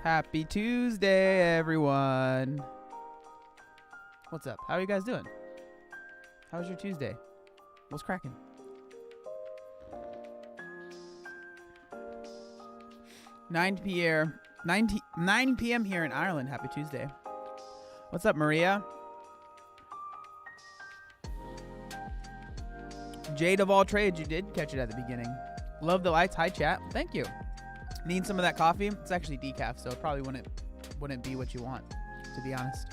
Happy Tuesday, everyone. What's up? How are you guys doing? How was your Tuesday? What's cracking? Nine p.m. here in Ireland. Happy Tuesday. What's up, Maria? Jade of all trades, you did catch it at the beginning. Love the lights. Hi, chat. Thank you. Need some of that coffee? It's actually decaf, so it probably wouldn't be what you want, to be honest.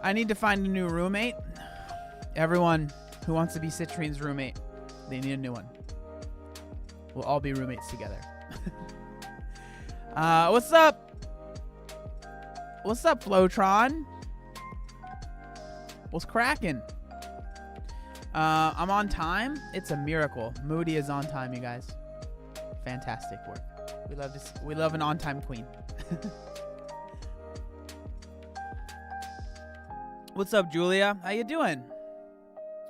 I need to find a new roommate. Everyone who wants to be Citrine's roommate, they need a new one. We'll all be roommates together. What's up? What's up, Flowtron? What's cracking? I'm on time. It's a miracle. Moody is on time, you guys. Fantastic work. We love an on-time queen. What's up, Julia? How you doing?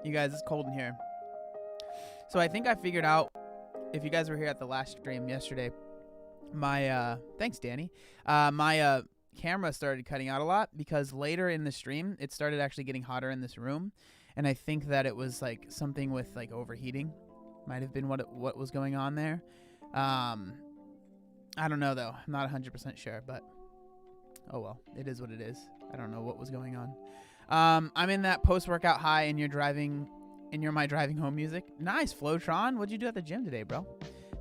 You guys, it's cold in here. So I think I figured out, if you guys were here at the last stream yesterday, my thanks, Danny. My camera started cutting out a lot because later in the stream it started actually getting hotter in this room, and I think that it was like something with like overheating. Might have been what was going on there. I don't know though. I'm not 100% sure, but oh well, it is what it is. I don't know what was going on. I'm in that post-workout high, and you're my driving home music. Nice, Flowtron. What'd you do at the gym today, bro?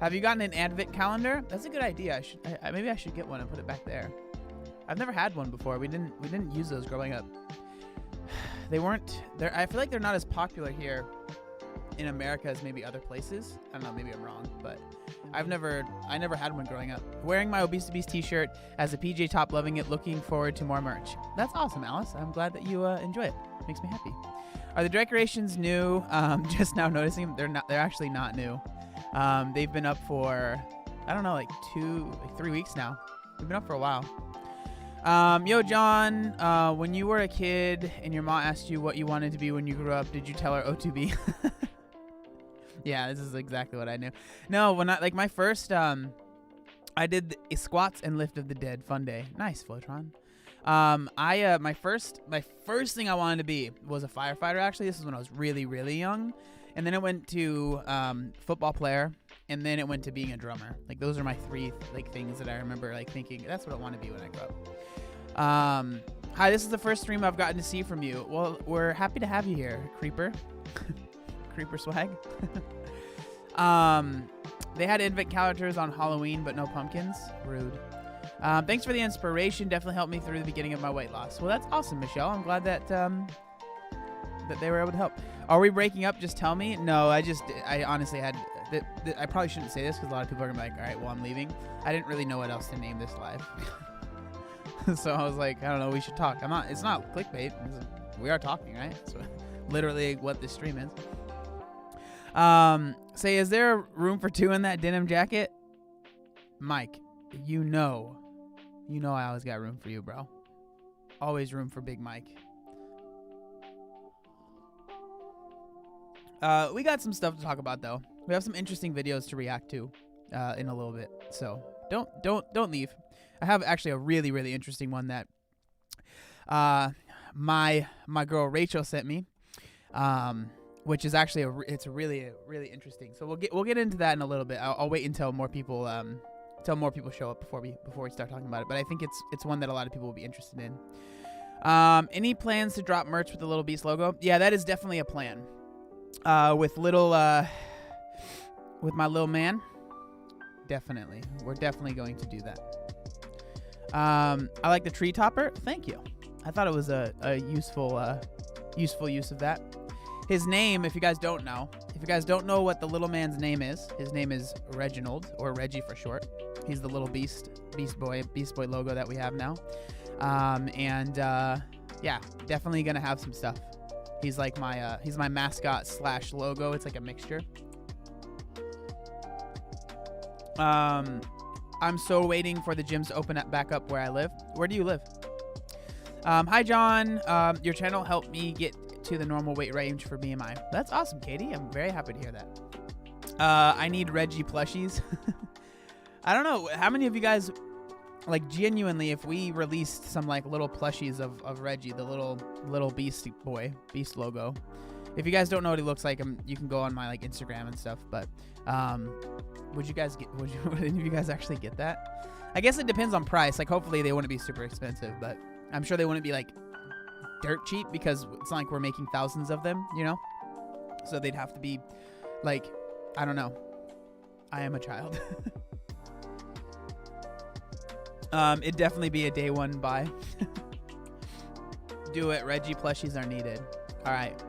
Have you gotten an Advent calendar? That's a good idea. Maybe I should get one and put it back there. I've never had one before. We didn't use those growing up. They weren't there. I feel like they're not as popular here in America as maybe other places. I don't know, maybe I'm wrong, but I never had one growing up. Wearing my Obese to Beast t-shirt as a PJ top, loving it, looking forward to more merch. That's awesome, Alice. I'm glad that you enjoy it. Makes me happy. Are the decorations new? Just now noticing they're actually not new. They've been up for, I don't know, like 3 weeks now. They've been up for a while. Yo, John, when you were a kid and your mom asked you what you wanted to be when you grew up, did you tell her O2B? Yeah, this is exactly what I knew. No, when my first, I did the squats and lift of the dead. Fun day. Nice, Flotron. My first thing I wanted to be was a firefighter. Actually, this is when I was really, really young, and then it went to football player, and then it went to being a drummer. Like those are my three things that I remember thinking that's what I want to be when I grow up. Hi, this is the first stream I've gotten to see from you. Well, we're happy to have you here, Creeper. Creeper swag. They had infant calendars on Halloween, but no pumpkins. Rude. Thanks for the inspiration. Definitely helped me through the beginning of my weight loss. Well, that's awesome, Michelle. I'm glad that that they were able to help. Are we breaking up? Just tell me. No, I honestly had. I probably shouldn't say this because a lot of people are gonna be like, all right, well, I'm leaving. I didn't really know what else to name this live. So I was like, I don't know. We should talk. It's not clickbait. We are talking, right? So literally what this stream is. Say, is there room for two in that denim jacket? Mike, you know I always got room for you, bro. Always room for Big Mike. We got some stuff to talk about though. We have some interesting videos to react to in a little bit. So don't leave. I have actually a really, really interesting one that my girl Rachel sent me. Which is actually it's really interesting. So we'll get into that in a little bit. I'll wait until more people show up before we start talking about it. But I think it's one that a lot of people will be interested in. Any plans to drop merch with the Little Beast logo? Yeah, that is definitely a plan. With my little man, definitely. We're definitely going to do that. I like the tree topper. Thank you. I thought it was a useful use of that. His name, if you guys don't know what the little man's name is, his name is Reginald, or Reggie for short. He's the little Beast Boy logo that we have now. Yeah, definitely gonna have some stuff. He's like he's my mascot / logo. It's like a mixture. I'm so waiting for the gyms to open back up where I live. Where do you live? Hi, John. Your channel helped me get to the normal weight range for BMI. That's awesome, Katie. I'm very happy to hear that. I need Reggie plushies. I don't know. How many of you guys, genuinely, if we released some, little plushies of Reggie, the little Beast logo. If you guys don't know what he looks like, you can go on my, Instagram and stuff. But, would any of you guys actually get that? I guess it depends on price. Hopefully they wouldn't be super expensive, but I'm sure they wouldn't be, dirt cheap because it's not like we're making thousands of them, so they'd have to be I don't know, I am a child. It'd definitely be a day one buy. Do it. Reggie plushies are needed. All right,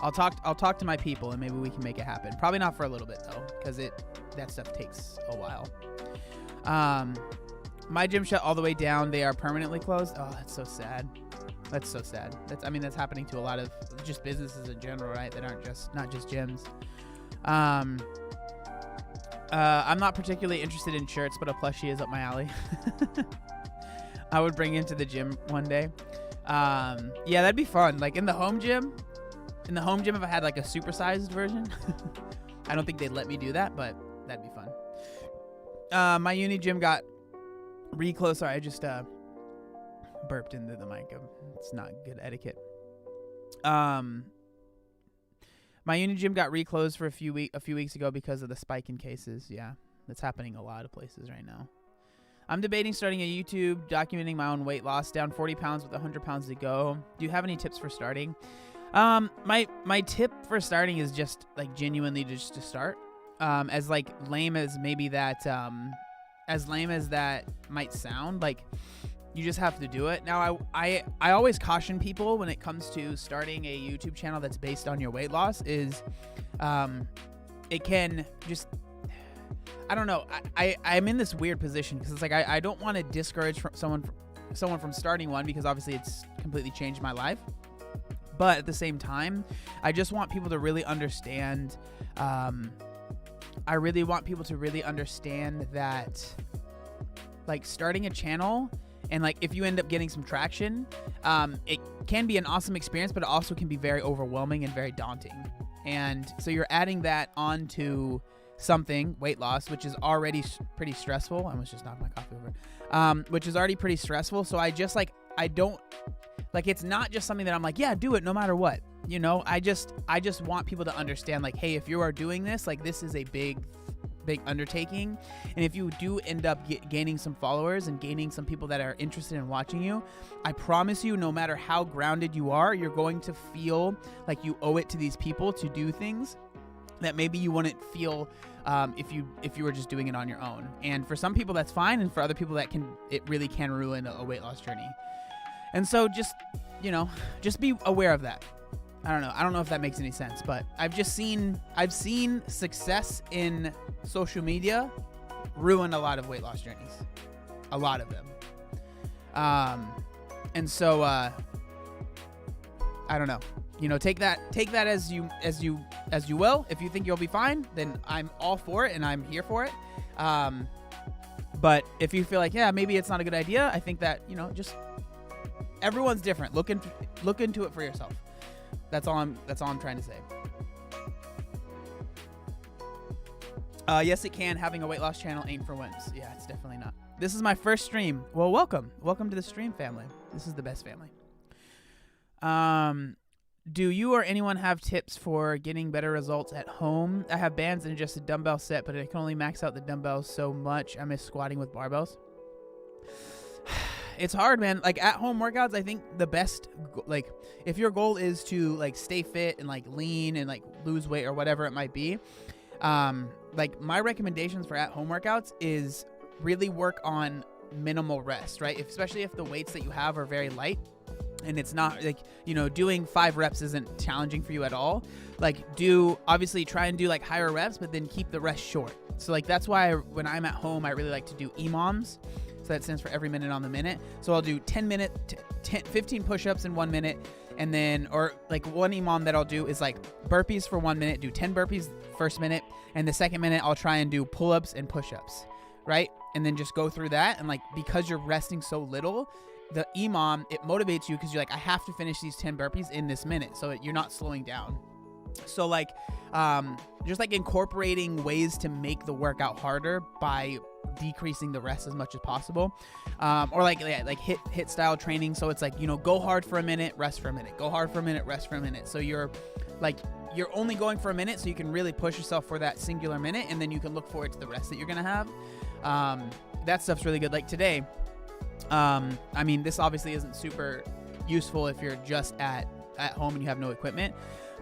I'll talk to my people and maybe we can make it happen. Probably not for a little bit though, because that stuff takes a while. My gym shut all the way down. They are permanently closed. Oh, that's so sad. That's so sad. That's happening to a lot of just businesses in general, right? That aren't not just gyms. I'm not particularly interested in shirts, but a plushie is up my alley. I would bring into the gym one day. Yeah, that'd be fun. In the home gym, if I had a supersized version, I don't think they'd let me do that, but that'd be fun. My uni gym got reclosed. Sorry, I just burped into the mic. It's not good etiquette. My uni gym got reclosed for a few weeks ago because of the spike in cases. Yeah, that's happening a lot of places right now. I'm debating starting a YouTube documenting my own weight loss, down 40 pounds with 100 pounds to go. Do you have any tips for starting? My tip for starting is just genuinely just to start. As lame as maybe that as lame as that might sound, You just have to do it. Now, I always caution people when it comes to starting a YouTube channel that's based on your weight loss is it can just, I don't know. I'm in this weird position because it's like I don't want to discourage someone from starting one, because obviously it's completely changed my life. But at the same time, I just want people to really understand. I really want people to really understand that, like, starting a channel, and like if you end up getting some traction, it can be an awesome experience, but it also can be very overwhelming and very daunting. And so you're adding that onto something, weight loss, which is already pretty stressful. I almost just knocked my coffee over. Which is already pretty stressful. So I just like, I don't like, it's not just something that I'm like, yeah, do it no matter what. You know, I just want people to understand, like, hey, if you are doing this, like, this is a big undertaking. And if you do end up gaining some followers and gaining some people that are interested in watching you, I promise you, no matter how grounded you are, you're going to feel like you owe it to these people to do things that maybe you wouldn't feel if you were just doing it on your own. And for some people that's fine, and for other people it really can ruin a weight loss journey. And so just be aware of that. I don't know if that makes any sense, but I've seen success in social media ruin a lot of weight loss journeys. A lot of them. And so I don't know. You know, take that as you will. If you think you'll be fine, then I'm all for it and I'm here for it. But if you feel like, yeah, maybe it's not a good idea, I think that, just everyone's different. Look into it for yourself. That's all I'm trying to say. Yes, it can. Having a weight loss channel ain't for wimps. Yeah, it's definitely not. This is my first stream. Well, welcome to the stream family. This is the best family. Do you or anyone have tips for getting better results at home? I have bands and just a dumbbell set, but I can only max out the dumbbells so much. I miss squatting with barbells. It's hard, man. Like, at home workouts, I think the best, like, if your goal is to like stay fit and like lean and like lose weight or whatever it might be, like, my recommendations for at home workouts is really work on minimal rest, right? Especially if the weights that you have are very light and it's not like, doing 5 reps isn't challenging for you at all. Like, obviously try and do like higher reps, but then keep the rest short. So like, that's why when I'm at home, I really like to do EMOMs. So that stands for every minute on the minute. So I'll do 15 push-ups in 1 minute. And then, or like one EMOM that I'll do is like burpees for 1 minute, do 10 burpees first minute. And the second minute, I'll try and do pull-ups and push-ups, right? And then just go through that. And like, because you're resting so little, the EMOM, it motivates you because you're like, I have to finish these 10 burpees in this minute. So you're not slowing down. So like, just like incorporating ways to make the workout harder by decreasing the rest as much as possible, or like hit style training. So it's like, go hard for a minute, rest for a minute, go hard for a minute, rest for a minute. So you're only going for a minute, so you can really push yourself for that singular minute, and then you can look forward to the rest that you're gonna have. That stuff's really good. Like today, I mean, this obviously isn't super useful if you're just at home and you have no equipment.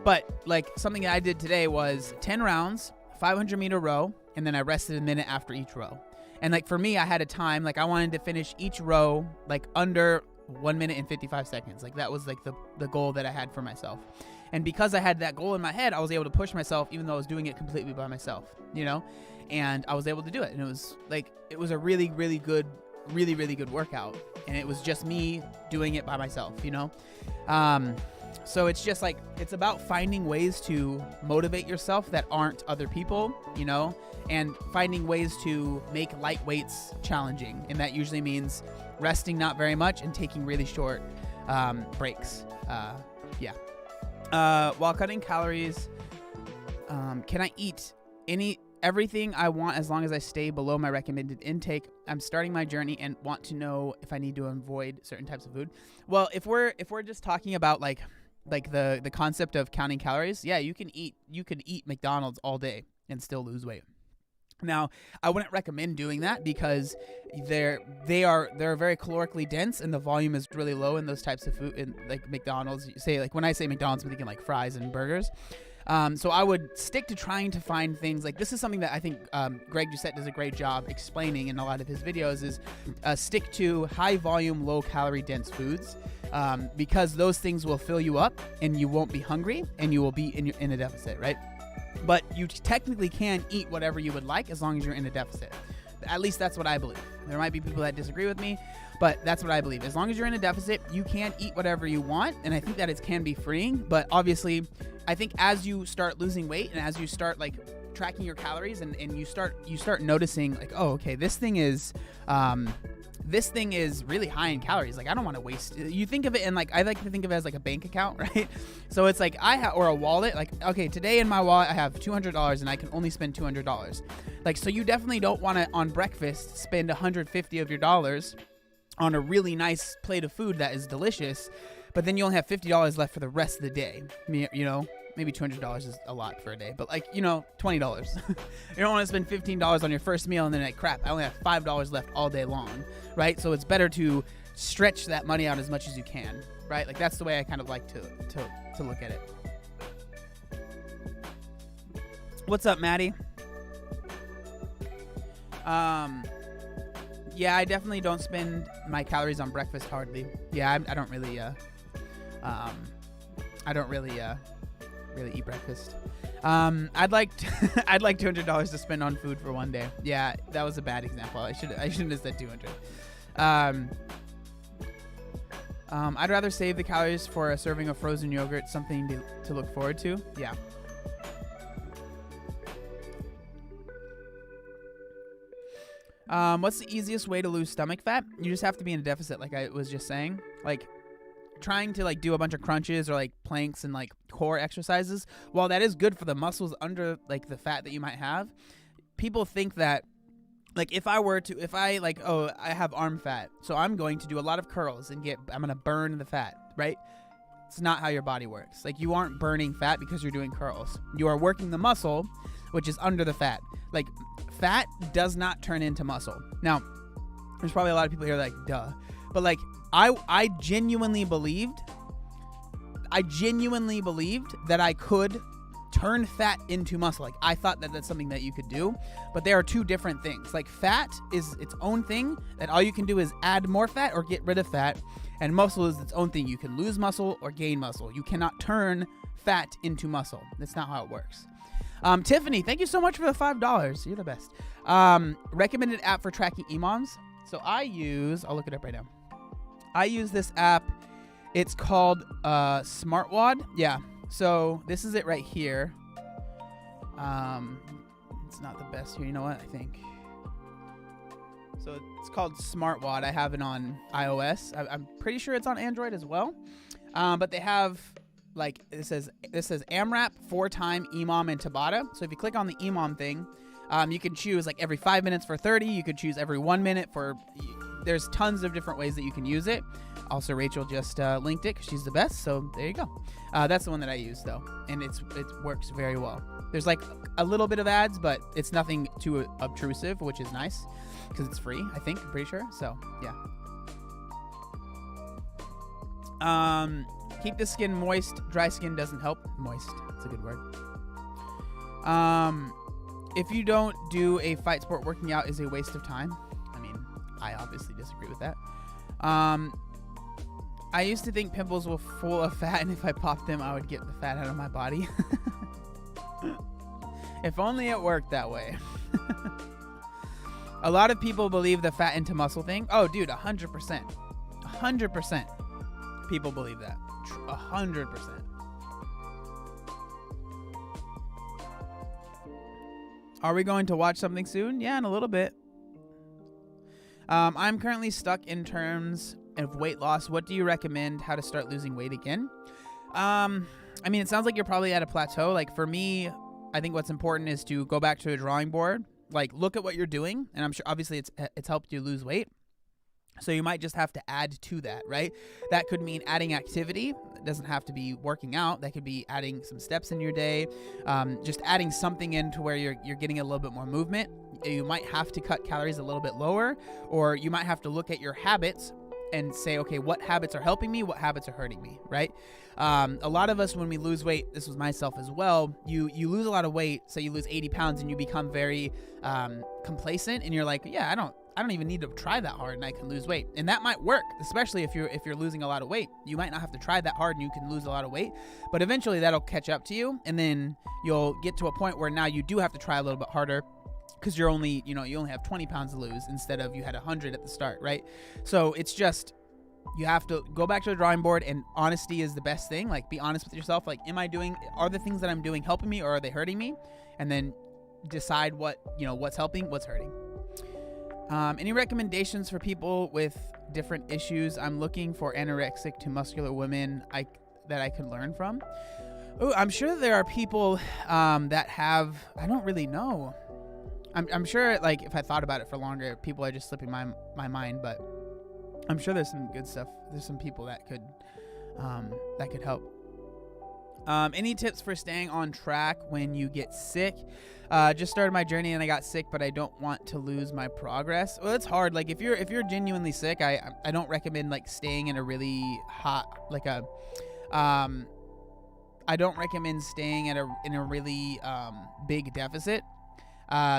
But like, something that I did today was 10 rounds, 500-meter row, and then I rested a minute after each row. And like, for me, I had a time, like, I wanted to finish each row like under 1 minute and 55 seconds. Like, that was like the goal that I had for myself. And because I had that goal in my head, I was able to push myself even though I was doing it completely by myself, and I was able to do it. And it was a really, really good, really, really good workout. And it was just me doing it by myself, So it's just like, it's about finding ways to motivate yourself that aren't other people, and finding ways to make light weights challenging. And that usually means resting not very much and taking really short breaks. While cutting calories, can I eat everything I want as long as I stay below my recommended intake? I'm starting my journey and want to know if I need to avoid certain types of food. Well, if we're just talking about like the concept of counting calories, yeah, you can eat McDonald's all day and still lose weight. Now, I wouldn't recommend doing that because they're very calorically dense and the volume is really low in those types of food. In like McDonald's, when I say McDonald's, I'm thinking like fries and burgers. So I would stick to trying to find things like this is something that I think Greg Doucette does a great job explaining in a lot of his videos is stick to high volume, low calorie dense foods because those things will fill you up and you won't be hungry and you will be in a deficit, right? But you technically can eat whatever you would like as long as you're in a deficit. At least that's what I believe. There might be people that disagree with me, but that's what I believe. As long as you're in a deficit, you can eat whatever you want, and I think that it can be freeing. But obviously, I think as you start losing weight and as you start like tracking your calories and you start noticing like, oh, okay, this thing is really high in calories. Like I don't want to waste. You think of it in like I like to think of it as like a bank account, right? So it's like or a wallet. Like okay, today in my wallet I have $200 and I can only spend $200. Like so you definitely don't want to on breakfast spend $150 of your dollars on a really nice plate of food that is delicious, but then you only have $50 left for the rest of the day. You know. Maybe $200 is a lot for a day, but like, you know, $20. You don't want to spend $15 on your first meal and then like, crap, I only have $5 left all day long, right? So it's better to stretch that money out as much as you can, right? Like that's the way I kind of like to look at it. What's up, Maddie? Yeah, I definitely don't spend my calories on breakfast hardly. Yeah, I don't really eat breakfast. I'd like $200 to spend on food for one day. Yeah, that was a bad example. I shouldn't have said 200. I'd rather save the calories for a serving of frozen yogurt, something to look forward to. Yeah. What's the easiest way to lose stomach fat? You just have to be in a deficit, like I was just saying. Like trying to like do a bunch of crunches or like planks and like core exercises, while that is good for the muscles under like the fat that you might have, people think that like if I like, oh, I have arm fat, so I'm going to do a lot of curls and I'm going to burn the fat, right? It's not how your body works. Like you aren't burning fat because you're doing curls. You are working the muscle, which is under the fat. Like fat does not turn into muscle. Now, there's probably a lot of people here like, duh. But like, I genuinely believed that I could turn fat into muscle. Like I thought that that's something that you could do, but there are two different things. Like fat is its own thing that all you can do is add more fat or get rid of fat, and muscle is its own thing. You can lose muscle or gain muscle. You cannot turn fat into muscle. That's not how it works. Tiffany, thank you so much for the $5. You're the best. Recommended app for tracking EMOMs. So I'll look it up right now. I use this app. It's called SmartWOD. Yeah. So this is it right here. It's not the best here. You know what? I think. So it's called SmartWOD. I have it on iOS. I'm pretty sure it's on Android as well. But they have like this says AMRAP, 4-time EMOM, and Tabata. So if you click on the EMOM thing, you can choose like every 5 minutes for 30. You could choose every 1 minute for. There's tons of different ways that you can use it. Also, Rachel just linked it because she's the best. So there you go. That's the one that I use though, and it works very well. There's like a little bit of ads, but it's nothing too obtrusive, which is nice because it's free. I think I'm pretty sure. So yeah. Keep the skin moist. Dry skin doesn't help. Moist. It's a good word. If you don't do a fight sport, working out is a waste of time. I mean, I obviously disagree with that. I used to think pimples were full of fat, and if I popped them, I would get the fat out of my body. If only it worked that way. A lot of people believe the fat into muscle thing. Oh, dude, 100%. 100%. People believe that. 100%. Are we going to watch something soon? Yeah, in a little bit. I'm currently stuck in terms of weight loss. What do you recommend? How to start losing weight again? I mean, it sounds like you're probably at a plateau. Like for me, I think what's important is to go back to a drawing board. Like look at what you're doing, and I'm sure obviously it's helped you lose weight. So you might just have to add to that, right? That could mean adding activity. It doesn't have to be working out. That could be adding some steps in your day, just adding something in to where you're getting a little bit more movement. You might have to cut calories a little bit lower, or you might have to look at your habits and say, okay, what habits are helping me? What habits are hurting me, right? A lot of us, when we lose weight, this was myself as well, you lose a lot of weight, so you lose 80 pounds and you become very complacent, and you're like, yeah, I don't even need to try that hard and I can lose weight. And that might work, especially if you're losing a lot of weight. You might not have to try that hard and you can lose a lot of weight, but eventually that'll catch up to you, and then you'll get to a point where now you do have to try a little bit harder, because you only have 20 pounds to lose instead of you had 100 at the start, right? So it's just, you have to go back to the drawing board, and honesty is the best thing. Like, be honest with yourself. Like, are the things that I'm doing helping me, or are they hurting me? And then decide what's helping, what's hurting. Any recommendations for people with different issues? I'm looking for anorexic to muscular women that I could learn from. Oh, I'm sure there are people that have, I don't really know. I'm sure, like, if I thought about it for longer, people are just slipping my mind, but I'm sure there's some good stuff. There's some people that could help. Any tips for staying on track when you get sick? Just started my journey and I got sick, but I don't want to lose my progress. Well, it's hard. Like, if you're genuinely sick, I don't recommend like staying in a really hot, I don't recommend staying in a really big deficit.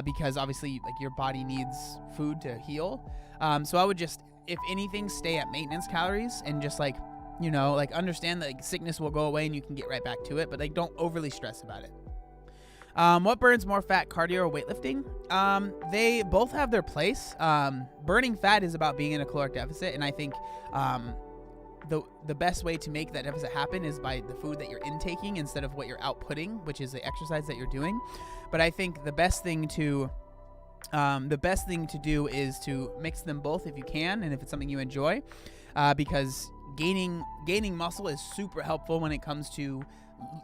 Because obviously, like, your body needs food to heal. So I would just, if anything, stay at maintenance calories and just understand that, like, sickness will go away and you can get right back to it, but like, don't overly stress about it. What burns more fat, cardio or weightlifting? They both have their place. Burning fat is about being in a caloric deficit, and I think the best way to make that deficit happen is by the food that you're intaking instead of what you're outputting, which is the exercise that you're doing. But I think the best thing to do is to mix them both if you can, and if it's something you enjoy, because gaining muscle is super helpful when it comes to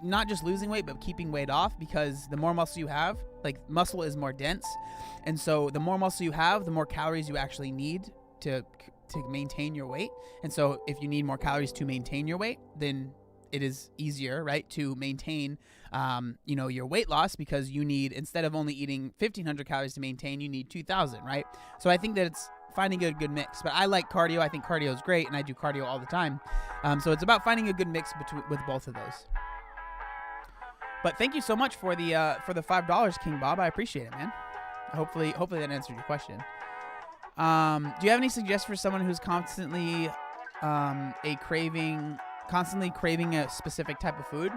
not just losing weight, but keeping weight off, because the more muscle you have, like, muscle is more dense, and so the more muscle you have, the more calories you actually need to maintain your weight. And so if you need more calories to maintain your weight, then it is easier, right, to maintain your weight loss, because you need, instead of only eating 1,500 calories to maintain, you need 2,000, right? So I think that it's finding a good mix. But I like cardio. I think cardio is great, and I do cardio all the time. So it's about finding a good mix with both of those. But thank you so much for the $5, King Bob. I appreciate it, man. Hopefully that answered your question. Do you have any suggestions for someone who's constantly craving a specific type of food?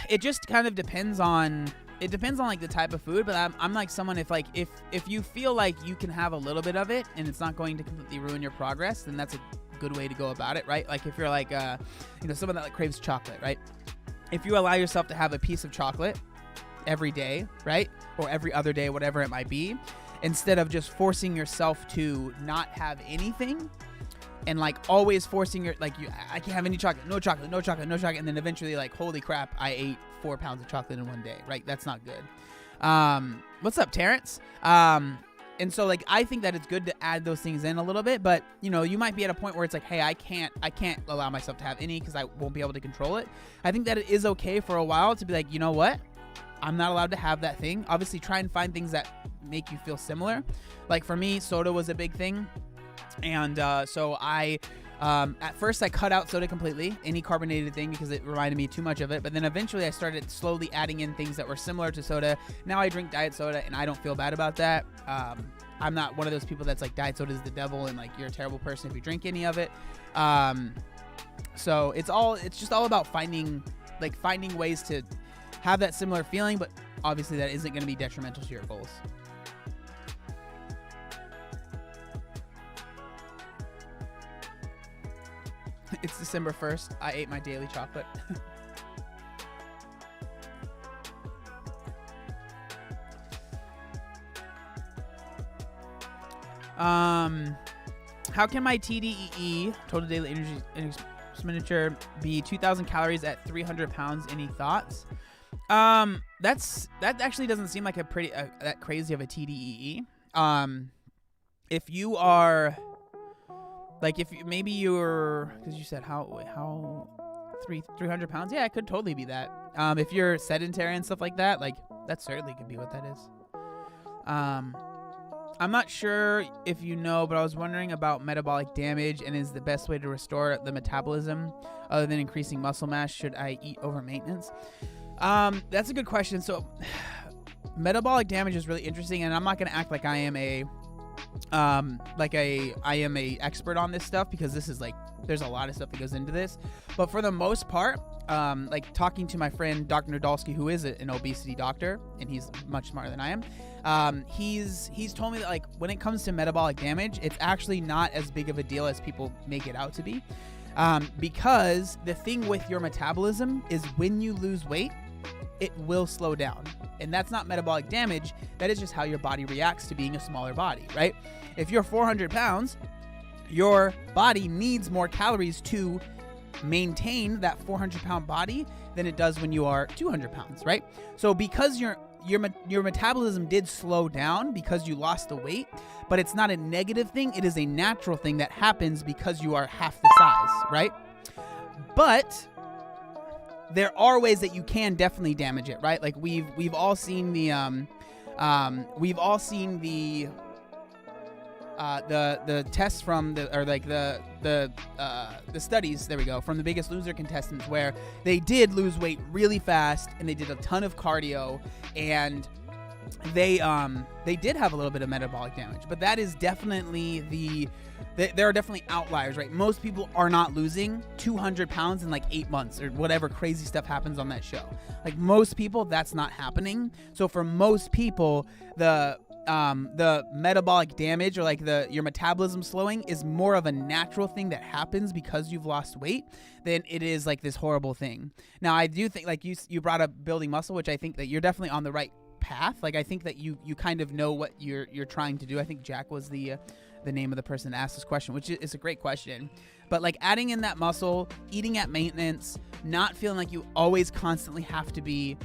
It just kind of depends on like the type of food, but I'm like someone, if you feel like you can have a little bit of it and it's not going to completely ruin your progress, then that's a good way to go about it, right? Like, if you're like someone that, like, craves chocolate, right? If you allow yourself to have a piece of chocolate every day, right? Or every other day, whatever it might be, instead of just forcing yourself to not have anything, and like always forcing I can't have any chocolate, no chocolate, no chocolate, no chocolate, and then eventually, like, holy crap, I ate 4 pounds of chocolate in one day, right? That's not good. What's up, Terrence? And so, like, I think that it's good to add those things in a little bit, but you might be at a point where it's like, hey, I can't allow myself to have any because I won't be able to control it. I think that it is okay for a while to be like, you know what? I'm not allowed to have that thing. Obviously, try and find things that make you feel similar. Like, for me, soda was a big thing. And so I, at first I cut out soda completely, any carbonated thing, because it reminded me too much of it. But then eventually I started slowly adding in things that were similar to soda. Now I drink diet soda and I don't feel bad about that. I'm not one of those people that's like, diet soda is the devil and, like, you're a terrible person if you drink any of it. So it's just all about finding ways to have that similar feeling, but obviously that isn't going to be detrimental to your goals. It's December 1st. I ate my daily chocolate. How can my TDEE, total daily energy expenditure, be 2,000 calories at 300 pounds? Any thoughts? That actually doesn't seem like that crazy of a TDEE. If you are, like, because you said how 300 pounds, yeah, it could totally be that. If you're sedentary and stuff like that, like, that certainly could be what that is. I'm not sure if you know, but I was wondering about metabolic damage and is the best way to restore the metabolism other than increasing muscle mass. Should I eat over maintenance? That's a good question. So metabolic damage is really interesting, and I'm not going to act like I am a expert on this stuff, because this is like, there's a lot of stuff that goes into this. But for the most part, like talking to my friend Dr. Nadolsky, who is an obesity doctor, and he's much smarter than I am. He's told me that, like, when it comes to metabolic damage, it's actually not as big of a deal as people make it out to be. Because the thing with your metabolism is when you lose weight, it will slow down. And that's not metabolic damage. That is just how your body reacts to being a smaller body, right? If you're 400 pounds, your body needs more calories to maintain that 400-pound body than it does when you are 200 pounds, right? So because your metabolism did slow down because you lost the weight, but it's not a negative thing. It is a natural thing that happens because you are half the size, right? But there are ways that you can definitely damage it, right? Like we've all seen the tests from the studies, there we go, from the Biggest Loser contestants, where they did lose weight really fast and they did a ton of cardio, and they did have a little bit of metabolic damage. But that is definitely there are definitely outliers, right? Most people are not losing 200 pounds in like 8 months or whatever crazy stuff happens on that show. Like most people, that's not happening. So for most people, the metabolic damage, or like your metabolism slowing, is more of a natural thing that happens because you've lost weight than it is like this horrible thing. Now, I do think, like you brought up building muscle, which I think that you're definitely on the right path. Like I think that you kind of know what you're trying to do. I think Jack was the name of the person that asked this question, which is a great question. But like adding in that muscle, eating at maintenance, not feeling like you always constantly have to be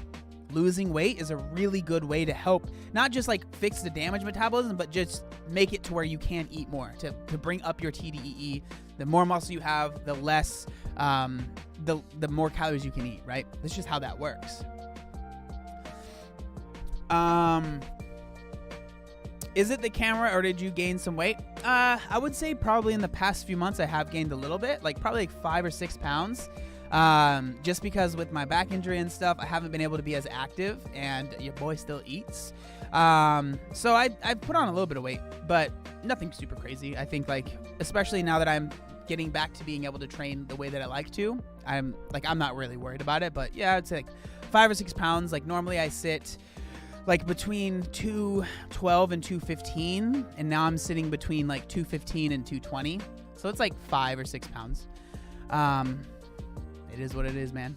losing weight is a really good way to help not just like fix the damaged metabolism, but just make it to where you can eat more, to bring up your TDEE. The more muscle you have, the less the more calories you can eat, right? That's just how that works. Is it the camera, or did you gain some weight? I would say probably in the past few months I have gained a little bit, like probably like 5 or 6 pounds. Just because with my back injury and stuff, I haven't been able to be as active, and your boy still eats. So I've put on a little bit of weight, but nothing super crazy. I think, like, especially now that I'm getting back to being able to train the way that I like to, I'm not really worried about it. But yeah, I'd say like 5 or 6 pounds. Like normally I sit like between 212 and 215, and now I'm sitting between like 215 and 220. So it's like 5 or 6 pounds. It is what it is, man.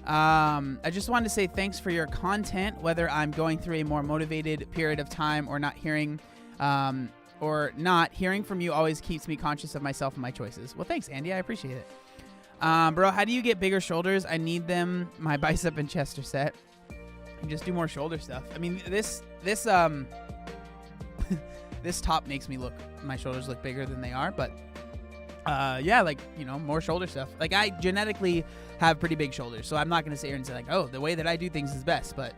I just wanted to say thanks for your content, whether I'm going through a more motivated period of time or not. Hearing from you always keeps me conscious of myself and my choices. Well, thanks, Andy. I appreciate it. Bro, how do you get bigger shoulders? I need them. My bicep and chest are set. You just do more shoulder stuff. I mean, this top makes my shoulders look bigger than they are, but yeah, like, you know, more shoulder stuff. Like I genetically have pretty big shoulders, so I'm not going to sit here and say like, oh, the way that I do things is best, but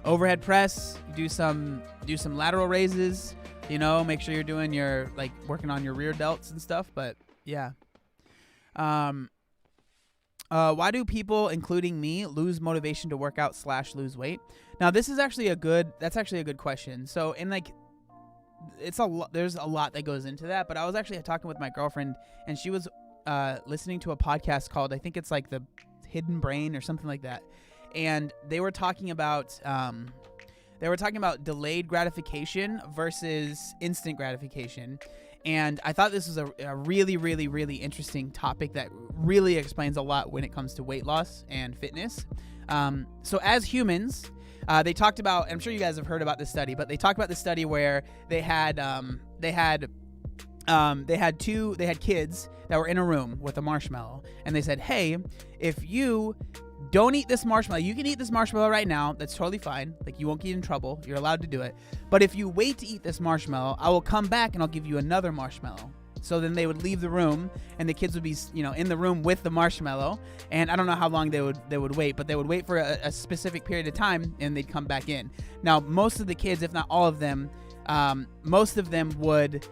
overhead press, do some lateral raises, you know, make sure you're doing your, like, working on your rear delts and stuff. But yeah. Why do people, including me, lose motivation to work out / lose weight? Now, that's actually a good question. So in like, there's a lot that goes into that, but I was actually talking with my girlfriend, and she was listening to a podcast called, I think it's like The Hidden Brain or something like that, and they were talking about delayed gratification versus instant gratification. And I thought this was a really, really, really interesting topic that really explains a lot when it comes to weight loss and fitness. So as humans, they talked about, I'm sure you guys have heard about this study, but they talked about the study where they had kids that were in a room with a marshmallow, and they said, hey, if you don't eat this marshmallow, you can eat this marshmallow right now, that's totally fine, like you won't get in trouble, you're allowed to do it, but if you wait to eat this marshmallow, I will come back and I'll give you another marshmallow. So then they would leave the room, and the kids would be, you know, in the room with the marshmallow, and I don't know how long they would wait, but they would wait for a specific period of time, and they'd come back in. Now, most of the kids, if not all of them, most of them would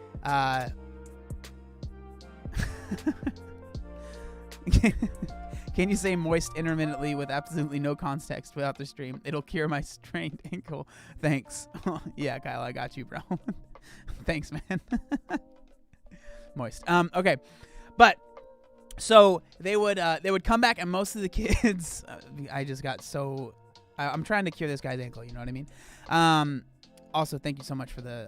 can you say moist intermittently with absolutely no context without the stream? It'll cure my strained ankle. Thanks. Yeah, Kyle, I got you, bro. Thanks, man. Moist. Okay. But so they would come back, and most of the kids I just got so I'm trying to cure this guy's ankle, you know what I mean? Also, thank you so much for the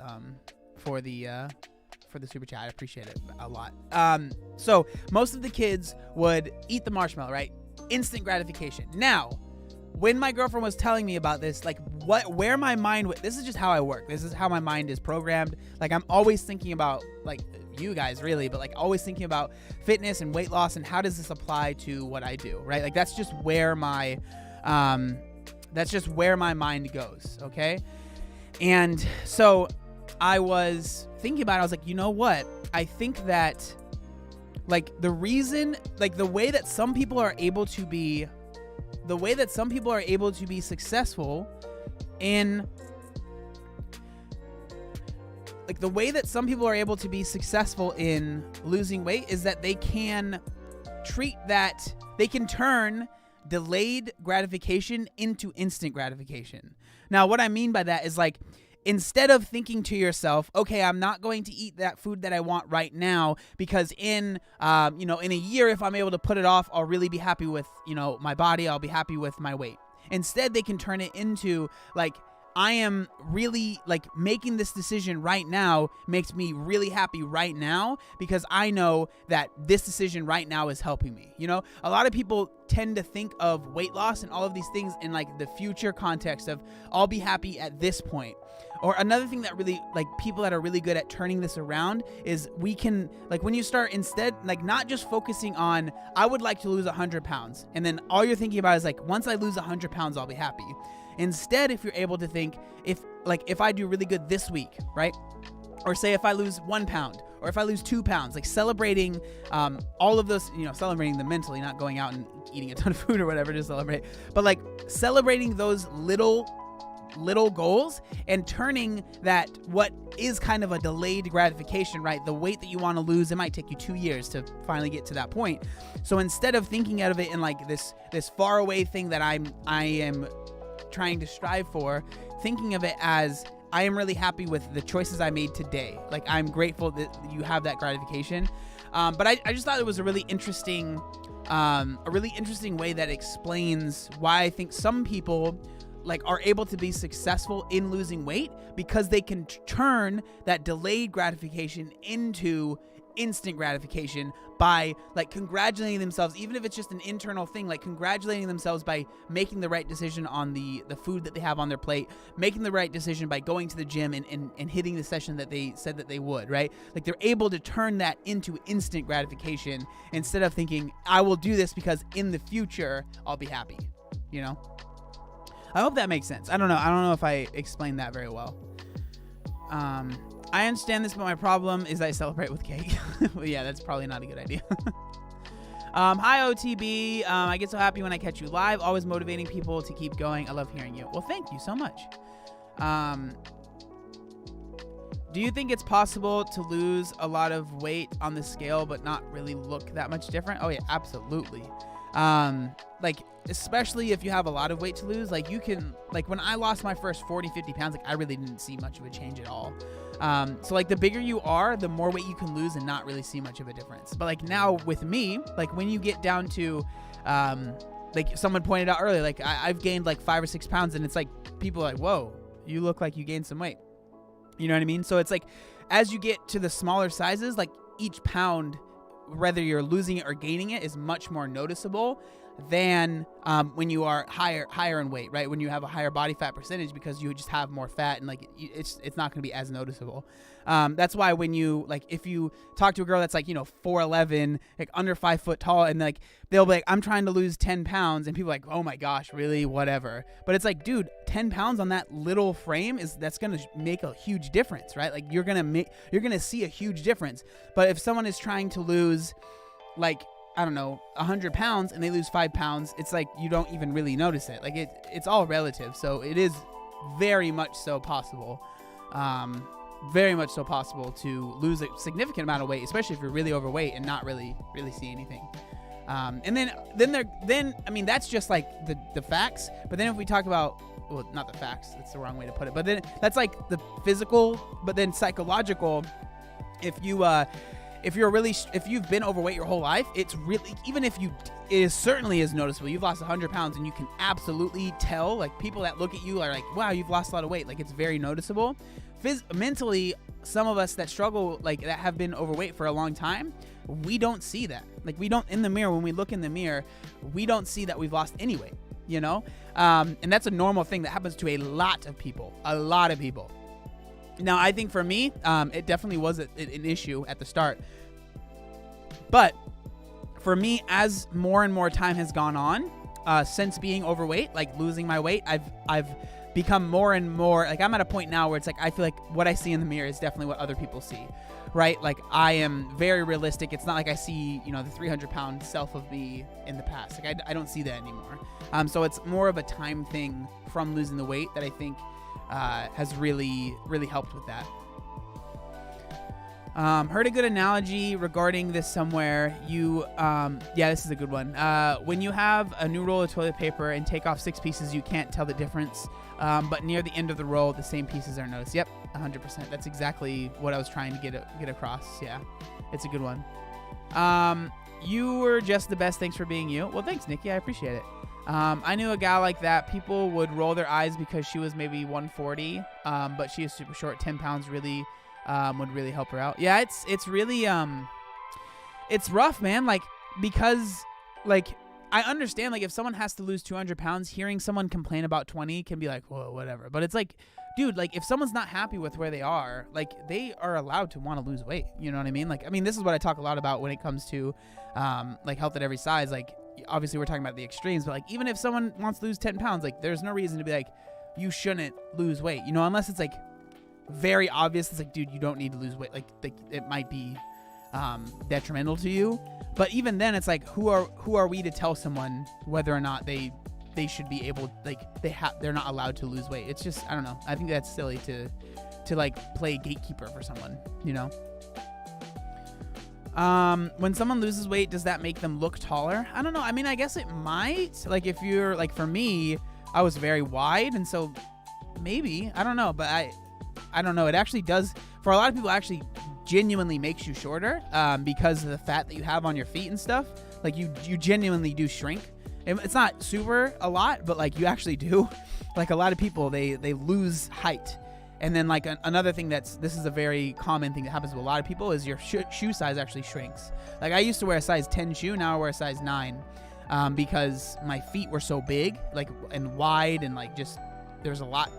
super chat. I appreciate it a lot. So most of the kids would eat the marshmallow, right? Instant gratification. Now, when my girlfriend was telling me about this, like where my mind this is just how I work. This is how my mind is programmed. Like I'm always thinking about like you guys really, but like always thinking about fitness and weight loss and how does this apply to what I do, right? Like that's just where my mind goes, okay? And so I was thinking about it. I was like, you know what? I think that like the reason, like the way that some people are able to be successful in like the way that some people are able to be successful in losing weight is that they can turn delayed gratification into instant gratification. Now, what I mean by that is like, instead of thinking to yourself, okay, I'm not going to eat that food that I want right now because in a year, if I'm able to put it off, I'll really be happy with, my body. I'll be happy with my weight. Instead, they can turn it into like, I am really like making this decision right now makes me really happy right now because I know that this decision right now is helping me. A lot of people tend to think of weight loss and all of these things in like the future context of I'll be happy at this point. Or another thing that really like people that are really good at turning this around is we can like when you start instead like not just focusing on I would like to lose 100 pounds and then all you're thinking about is like once I lose 100 pounds I'll be happy. Instead, if you're able to think if I do really good this week, right? Or say if I lose 1 pound or if I lose 2 pounds, like celebrating all of those, celebrating them mentally, not going out and eating a ton of food or whatever to celebrate, but like celebrating those little goals and turning that what is kind of a delayed gratification, right? The weight that you want to lose, it might take you 2 years to finally get to that point. So instead of thinking out of it in like this far away thing that I am trying to strive for, thinking of it as I am really happy with the choices I made today. Like I'm grateful that you have that gratification. But I just thought it was a really interesting way that explains why I think some people like are able to be successful in losing weight because they can turn that delayed gratification into instant gratification by like congratulating themselves, even if it's just an internal thing, like congratulating themselves by making the right decision on the food that they have on their plate, making the right decision by going to the gym and hitting the session that they said that they would, right? Like they're able to turn that into instant gratification instead of thinking, I will do this because in the future I'll be happy, I hope that makes sense. I don't know if I explained that very well. I understand this, but my problem is I celebrate with cake. Well, yeah, that's probably not a good idea. Hi, OTB. I get so happy when I catch you live. Always motivating people to keep going. I love hearing you. Well, thank you so much. Do you think it's possible to lose a lot of weight on the scale but not really look that much different? Oh, yeah, absolutely. Like, especially if you have a lot of weight to lose, like you can, like when I lost my first 40, 50 pounds, like I really didn't see much of a change at all. So like the bigger you are, the more weight you can lose and not really see much of a difference. But like now with me, like when you get down to, like someone pointed out earlier, like I've gained like 5 or 6 pounds and it's like, people are like, whoa, you look like you gained some weight. You know what I mean? So it's like, as you get to the smaller sizes, like each pound, whether you're losing it or gaining it, is much more noticeable than when you are higher in weight, right? When you have a higher body fat percentage because you just have more fat and like it's not going to be as noticeable. That's why when you like if you talk to a girl that's like 4'11", like under 5 foot tall, and like they'll be like, I'm trying to lose 10 pounds, and people are like, oh my gosh, really, whatever. But it's like, dude, 10 pounds on that little frame that's going to make a huge difference, right? Like you're going to see a huge difference. But if someone is trying to lose like, I don't know, 100 pounds and they lose 5 pounds, it's like you don't even really notice it. Like it's all relative. So it is very much so possible. very much so possible to lose a significant amount of weight, especially if you're really overweight and not really see anything. And then I mean, that's just like the facts. But then if we talk about, well, not the facts, that's the wrong way to put it, but then that's like the physical, but then psychological. If you've been overweight your whole life, it's really, even if it certainly is noticeable. You've lost 100 pounds and you can absolutely tell, like, people that look at you are like, wow, you've lost a lot of weight. Like, it's very noticeable. Mentally, some of us that struggle, like, that have been overweight for a long time, we don't see that. Like, we don't, in the mirror, when we look in the mirror, we don't see that we've lost any weight, you know? And that's a normal thing that happens to a lot of people. Now, I think for me, it definitely was an issue at the start. But for me, as more and more time has gone on, since being overweight, like losing my weight, I've become more and more, like, I'm at a point now where it's like, I feel like what I see in the mirror is definitely what other people see, right? Like, I am very realistic. It's not like I see, the 300-pound self of me in the past. Like, I don't see that anymore. So it's more of a time thing from losing the weight that I think has really, really helped with that. Heard a good analogy regarding this somewhere. This is a good one. When you have a new roll of toilet paper and take off 6 pieces, you can't tell the difference. But near the end of the roll, the same pieces are noticed. Yep, 100%. That's exactly what I was trying to get across. Yeah, it's a good one. You were just the best. Thanks for being you. Well, thanks, Nikki. I appreciate it. I knew a gal like that. People would roll their eyes because she was maybe 140, but she is super short. 10 pounds really would really help her out. Yeah, it's really it's rough, man. Like, because, like, I understand, like, if someone has to lose 200 pounds, hearing someone complain about 20 can be like, whoa, whatever. But it's like, dude, like, if someone's not happy with where they are, like, they are allowed to want to lose weight. You know what I mean? Like, I mean, this is what I talk a lot about when it comes to like, health at every size. Like, obviously we're talking about the extremes, but, like, even if someone wants to lose 10 pounds, like, there's no reason to be like, you shouldn't lose weight, unless it's like very obvious. It's like, dude, you don't need to lose weight. Like it might be detrimental to you. But even then, it's like, who are we to tell someone whether or not they should be able, like, they're not allowed to lose weight? It's just, I don't know. I think that's silly to like play gatekeeper for someone, When someone loses weight, does that make them look taller? I don't know. I mean, I guess it might. Like, if you're, like, for me, I was very wide, and so maybe, I don't know, but I don't know. It actually does, for a lot of people, actually genuinely makes you shorter because of the fat that you have on your feet and stuff. Like, you genuinely do shrink. It's not super a lot, but, like, you actually do. Like, a lot of people, they lose height. And then, like, another thing this is a very common thing that happens to a lot of people is your shoe size actually shrinks. Like, I used to wear a size 10 shoe. Now I wear a size 9 because my feet were so big, like, and wide, and, like, just there's a lot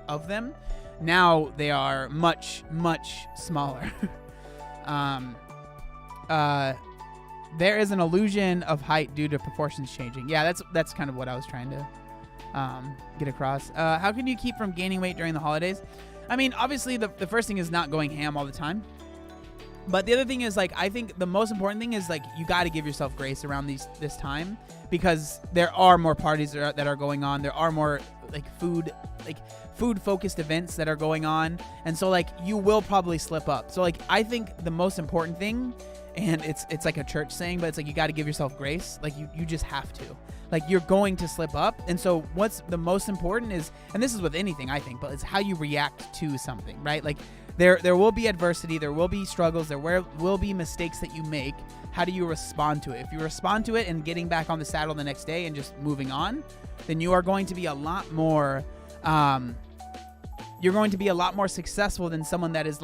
of them. Now they are much, much smaller. There is an illusion of height due to proportions changing. Yeah, that's kind of what I was trying to get across. How can you keep from gaining weight during the holidays? I mean, obviously the first thing is not going ham all the time. But the other thing is, like, I think the most important thing is, like, you got to give yourself grace around this time, because there are more parties that are going on. There are more, like, food focused events that are going on. And so, like, you will probably slip up. So, like, I think the most important thing, and it's like a church saying, but it's like, you got to give yourself grace. Like, you just have to. Like, you're going to slip up. And so what's the most important is, and this is with anything, I think, but it's how you react to something, right? Like, there will be adversity, there will be struggles, there will be mistakes that you make. How do you respond to it? If you respond to it and getting back on the saddle the next day and just moving on, then you are going to be a lot more successful than someone that is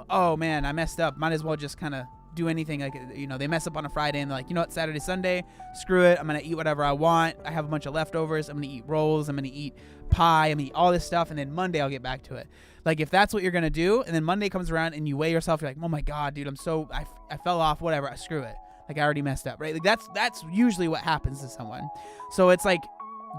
oh man, I messed up, might as well just kind of do anything. Like, they mess up on a Friday and they're like, what, Saturday, Sunday, screw it, I'm gonna eat whatever I want. I have a bunch of leftovers, I'm gonna eat rolls, I'm gonna eat pie, I'm gonna eat all this stuff, and then Monday I'll get back to it. Like, if that's what you're gonna do, and then Monday comes around and you weigh yourself, you're like, oh my god, dude, I fell off, whatever, screw it, like, I already messed up, right? Like, that's usually what happens to someone. So it's like,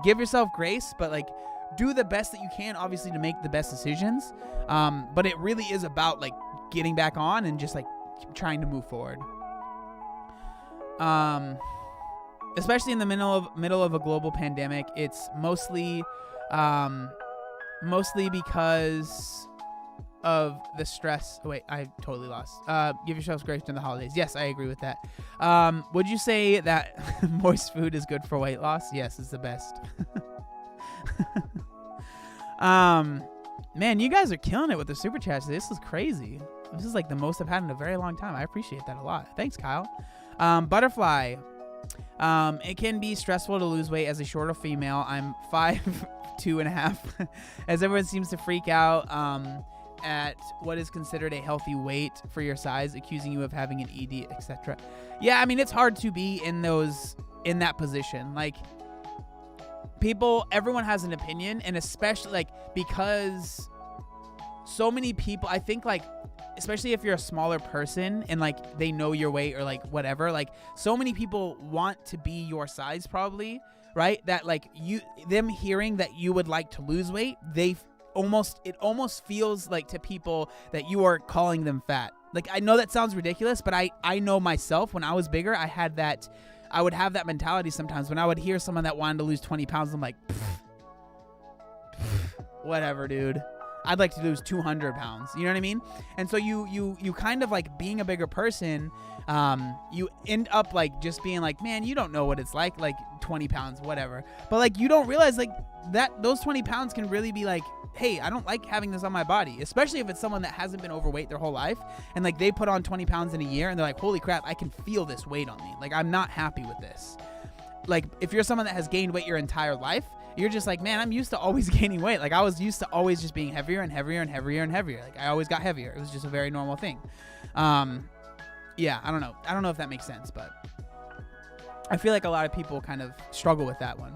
give yourself grace, but, like, do the best that you can, obviously, to make the best decisions. But it really is about, like, getting back on and just, like, trying to move forward. Especially in the middle of a global pandemic, it's mostly mostly because of the stress. Oh, wait, I totally lost. Give yourselves grace during the holidays. Yes, I agree with that. Would you say that moist food is good for weight loss? Yes, it's the best. Man, you guys are killing it with the super chats. This is crazy. This is like the most I've had in a very long time. I appreciate that a lot. Thanks, Kyle. Butterfly. It can be stressful to lose weight as a shorter female. I'm 5'2.5", as everyone seems to freak out at what is considered a healthy weight for your size, accusing you of having an ED, etc. Yeah, I mean, it's hard to be in that position. Like, everyone has an opinion, and especially like because so many people, I think, like, especially if you're a smaller person and like they know your weight or like whatever, like so many people want to be your size probably, right? That like them hearing that you would like to lose weight, it almost feels like to people that you are calling them fat. Like, I know that sounds ridiculous, but I know myself when I was bigger, I would have that mentality sometimes when I would hear someone that wanted to lose 20 pounds. I'm like, whatever, dude. I'd like to lose 200 pounds. You know what I mean? And so you kind of like being a bigger person, you end up like just being like, man, you don't know what it's like 20 pounds, whatever. But like, you don't realize like that those 20 pounds can really be like, hey, I don't like having this on my body, especially if it's someone that hasn't been overweight their whole life. And like they put on 20 pounds in a year and they're like, holy crap, I can feel this weight on me. Like, I'm not happy with this. Like, if you're someone that has gained weight your entire life, you're just like, man, I'm used to always gaining weight. Like, I was used to always just being heavier and heavier and heavier and heavier. Like, I always got heavier. It was just a very normal thing. Yeah, I don't know. I don't know if that makes sense, but I feel like a lot of people kind of struggle with that one.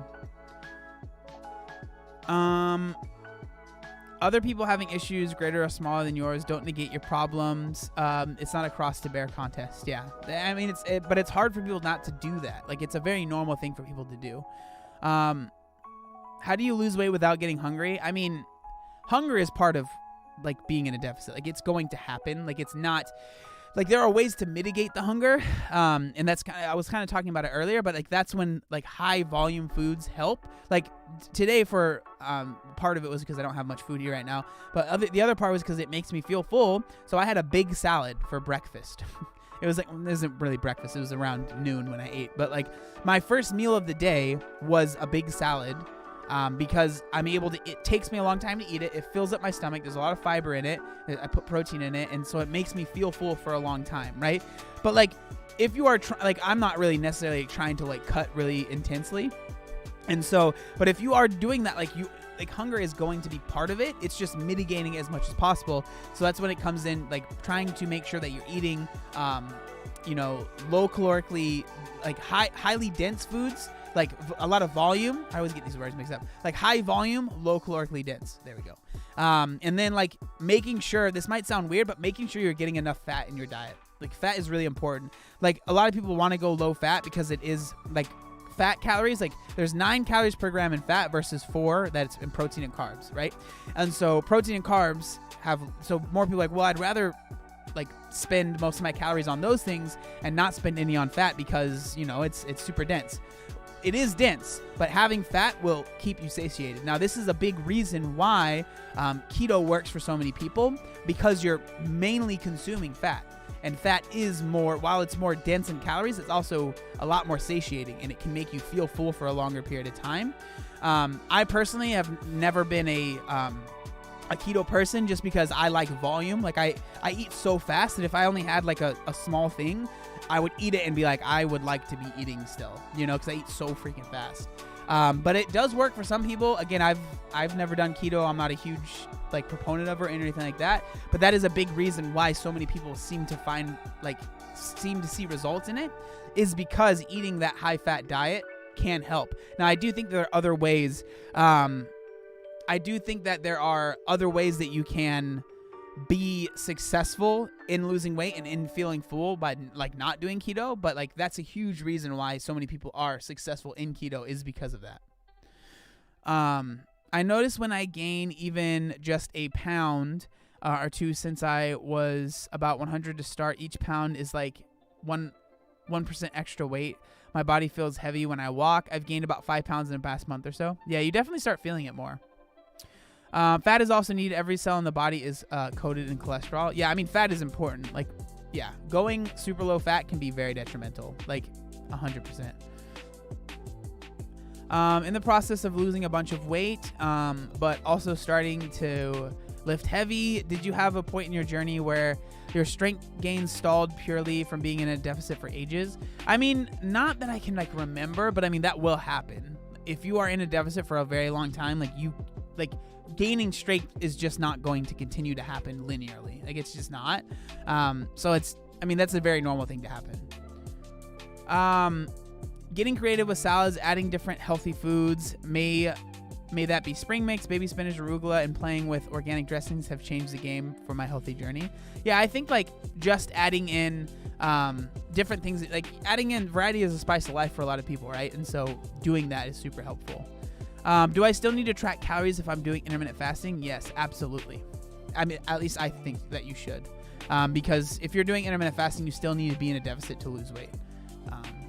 Other people having issues greater or smaller than yours don't negate your problems. It's not a cross to bear contest. Yeah, I mean, but it's hard for people not to do that. Like, it's a very normal thing for people to do. How do you lose weight without getting hungry? I mean, hunger is part of like being in a deficit. Like, it's going to happen. Like, it's not like there are ways to mitigate the hunger. And that's I was kind of talking about it earlier, but like that's when like high volume foods help. Like today for part of it was because I don't have much food here right now, but the other part was because it makes me feel full. So I had a big salad for breakfast. It was like, it wasn't really breakfast. It was around noon when I ate. But like my first meal of the day was a big salad. Because I'm able to, it takes me a long time to eat it. It fills up my stomach. There's a lot of fiber in it. I put protein in it. And so it makes me feel full for a long time. Right. But like, if you are like, I'm not really necessarily trying to like cut really intensely. And so, but if you are doing that, like hunger is going to be part of it. It's just mitigating as much as possible. So that's when it comes in, like trying to make sure that you're eating, low calorically, like highly dense foods. Like a lot of volume. I always get these words mixed up. Like high volume, low calorically dense. There we go. And then like making sure, this might sound weird, but making sure you're getting enough fat in your diet. Like fat is really important. Like a lot of people want to go low fat because it is like fat calories. Like there's 9 calories per gram in fat versus 4 that's in protein and carbs, right? And so protein and carbs so more people are like, well, I'd rather like spend most of my calories on those things and not spend any on fat because, it's super dense. It is dense, but having fat will keep you satiated. Now, this is a big reason why keto works for so many people, because you're mainly consuming fat. And fat is more, while it's more dense in calories, it's also a lot more satiating, and it can make you feel full for a longer period of time. I personally have never been a keto person just because I like volume. Like I eat so fast that if I only had like a small thing, I would eat it and be like, I would like to be eating still, because I eat so freaking fast. But it does work for some people. Again, I've never done keto. I'm not a huge like proponent of it or anything like that. But that is a big reason why so many people seem to see results in it, is because eating that high fat diet can help. Now, I do think there are other ways. I do think that there are other ways that you can be successful in losing weight and in feeling full by like not doing keto, but like that's a huge reason why so many people are successful in keto, is because of that. I notice when I gain even just a pound or two since I was about 100 to start, each pound is like 1% extra weight. My body feels heavy when I walk. I've gained about 5 pounds in the past month or so. Yeah, you definitely start feeling it more. Fat is also needed. Every cell in the body is coated in cholesterol. Yeah, I mean, fat is important. Like, yeah, going super low fat can be very detrimental. Like, 100%. In the process of losing a bunch of weight, but also starting to lift heavy, did you have a point in your journey where your strength gains stalled purely from being in a deficit for ages? I mean, not that I can like remember, but I mean, that will happen. If you are in a deficit for a very long time, like gaining strength is just not going to continue to happen linearly. Like, it's just not. So that's a very normal thing to happen. Getting creative with salads, adding different healthy foods, may that be spring mix, baby spinach, arugula, and playing with organic dressings have changed the game for my healthy journey. Yeah, I think like just adding in different things, like adding in variety is a spice of life for a lot of people, right? And so doing that is super helpful. Do I still need to track calories if I'm doing intermittent fasting? Yes, absolutely. I mean, at least I think that you should. Because if you're doing intermittent fasting, you still need to be in a deficit to lose weight.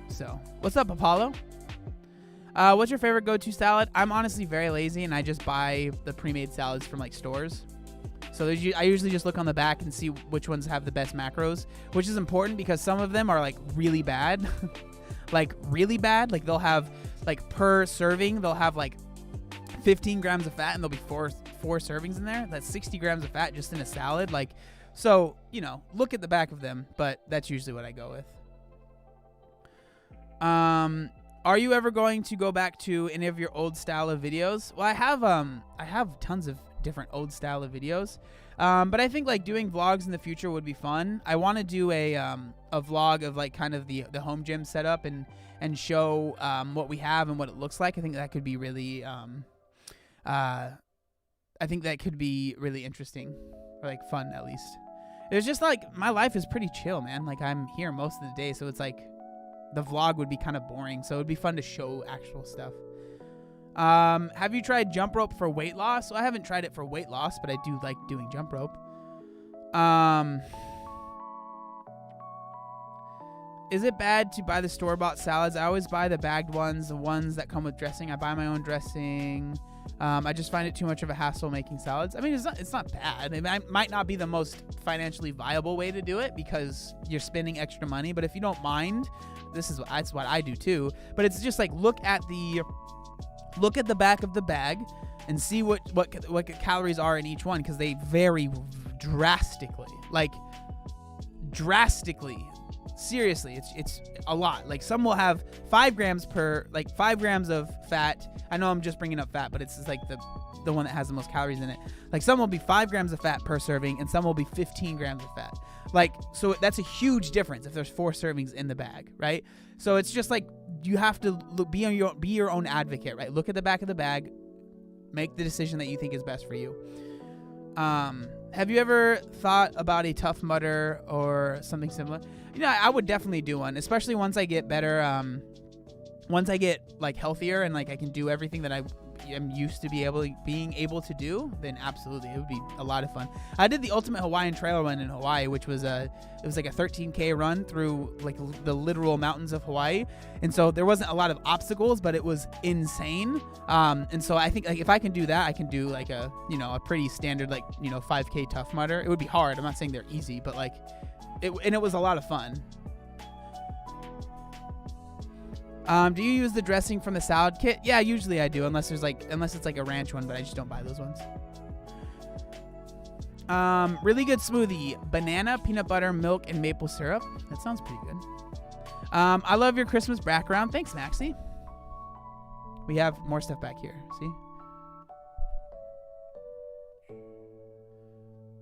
So, what's up, Apollo? What's your favorite go-to salad? I'm honestly very lazy, and I just buy the pre-made salads from like stores. So I usually just look on the back and see which ones have the best macros, which is important because some of them are like really bad. Like really bad. Like they'll have like per serving, they'll have like 15 grams of fat and there'll be four servings in there. That's 60 grams of fat just in a salad. Like, so, look at the back of them, but that's usually what I go with. Are you ever going to go back to any of your old style of videos? Well, I have tons of different old style of videos. But I think like doing vlogs in the future would be fun. I want to do a vlog of like kind of the home gym setup and show what we have and what it looks like. I think that could be really interesting, or like fun at least. It's just like my life is pretty chill, man. Like I'm here most of the day, so it's like the vlog would be kind of boring. So it'd be fun to show actual stuff. Have you tried jump rope for weight loss? Well, I haven't tried it for weight loss, but I do like doing jump rope. Is it bad to buy the store-bought salads? I always buy the bagged ones, the ones that come with dressing. I buy my own dressing. I just find it too much of a hassle making salads. I mean, it's not bad. It might not be the most financially viable way to do it because you're spending extra money. But if you don't mind, that's what I do too. But it's just like look at the back of the bag and see what calories are in each one, because they vary drastically. Like drastically. Seriously, it's a lot. Like some will have 5 grams of fat. I know I'm just bringing up fat, but it's just like the one that has the most calories in it. Like some will be 5 grams of fat per serving, and some will be 15 grams of fat. Like, so that's a huge difference if there's 4 servings in the bag, right? So it's just like you have to be your own advocate, right? Look at the back of the bag, make the decision that you think is best for you. Have you ever thought about a Tough Mudder or something similar? I would definitely do one, especially once I get better. Once I get like healthier and like I can do everything that I am used to being able to do, then absolutely it would be a lot of fun. I did the Ultimate Hawaiian Trail run in Hawaii, which was like a 13K run through like the literal mountains of Hawaii, and so there wasn't a lot of obstacles, but it was insane. And so I think like if I can do that, I can do like a pretty standard 5K Tough Mudder. It would be hard. I'm not saying they're easy, but like it was a lot of fun. Do you use the dressing from the salad kit? Yeah, usually I do, unless it's like a ranch one, but I just don't buy those ones. Really good smoothie: banana, peanut butter, milk, and maple syrup. That sounds pretty good. I love your Christmas background. Thanks, Maxie. We have more stuff back here. See?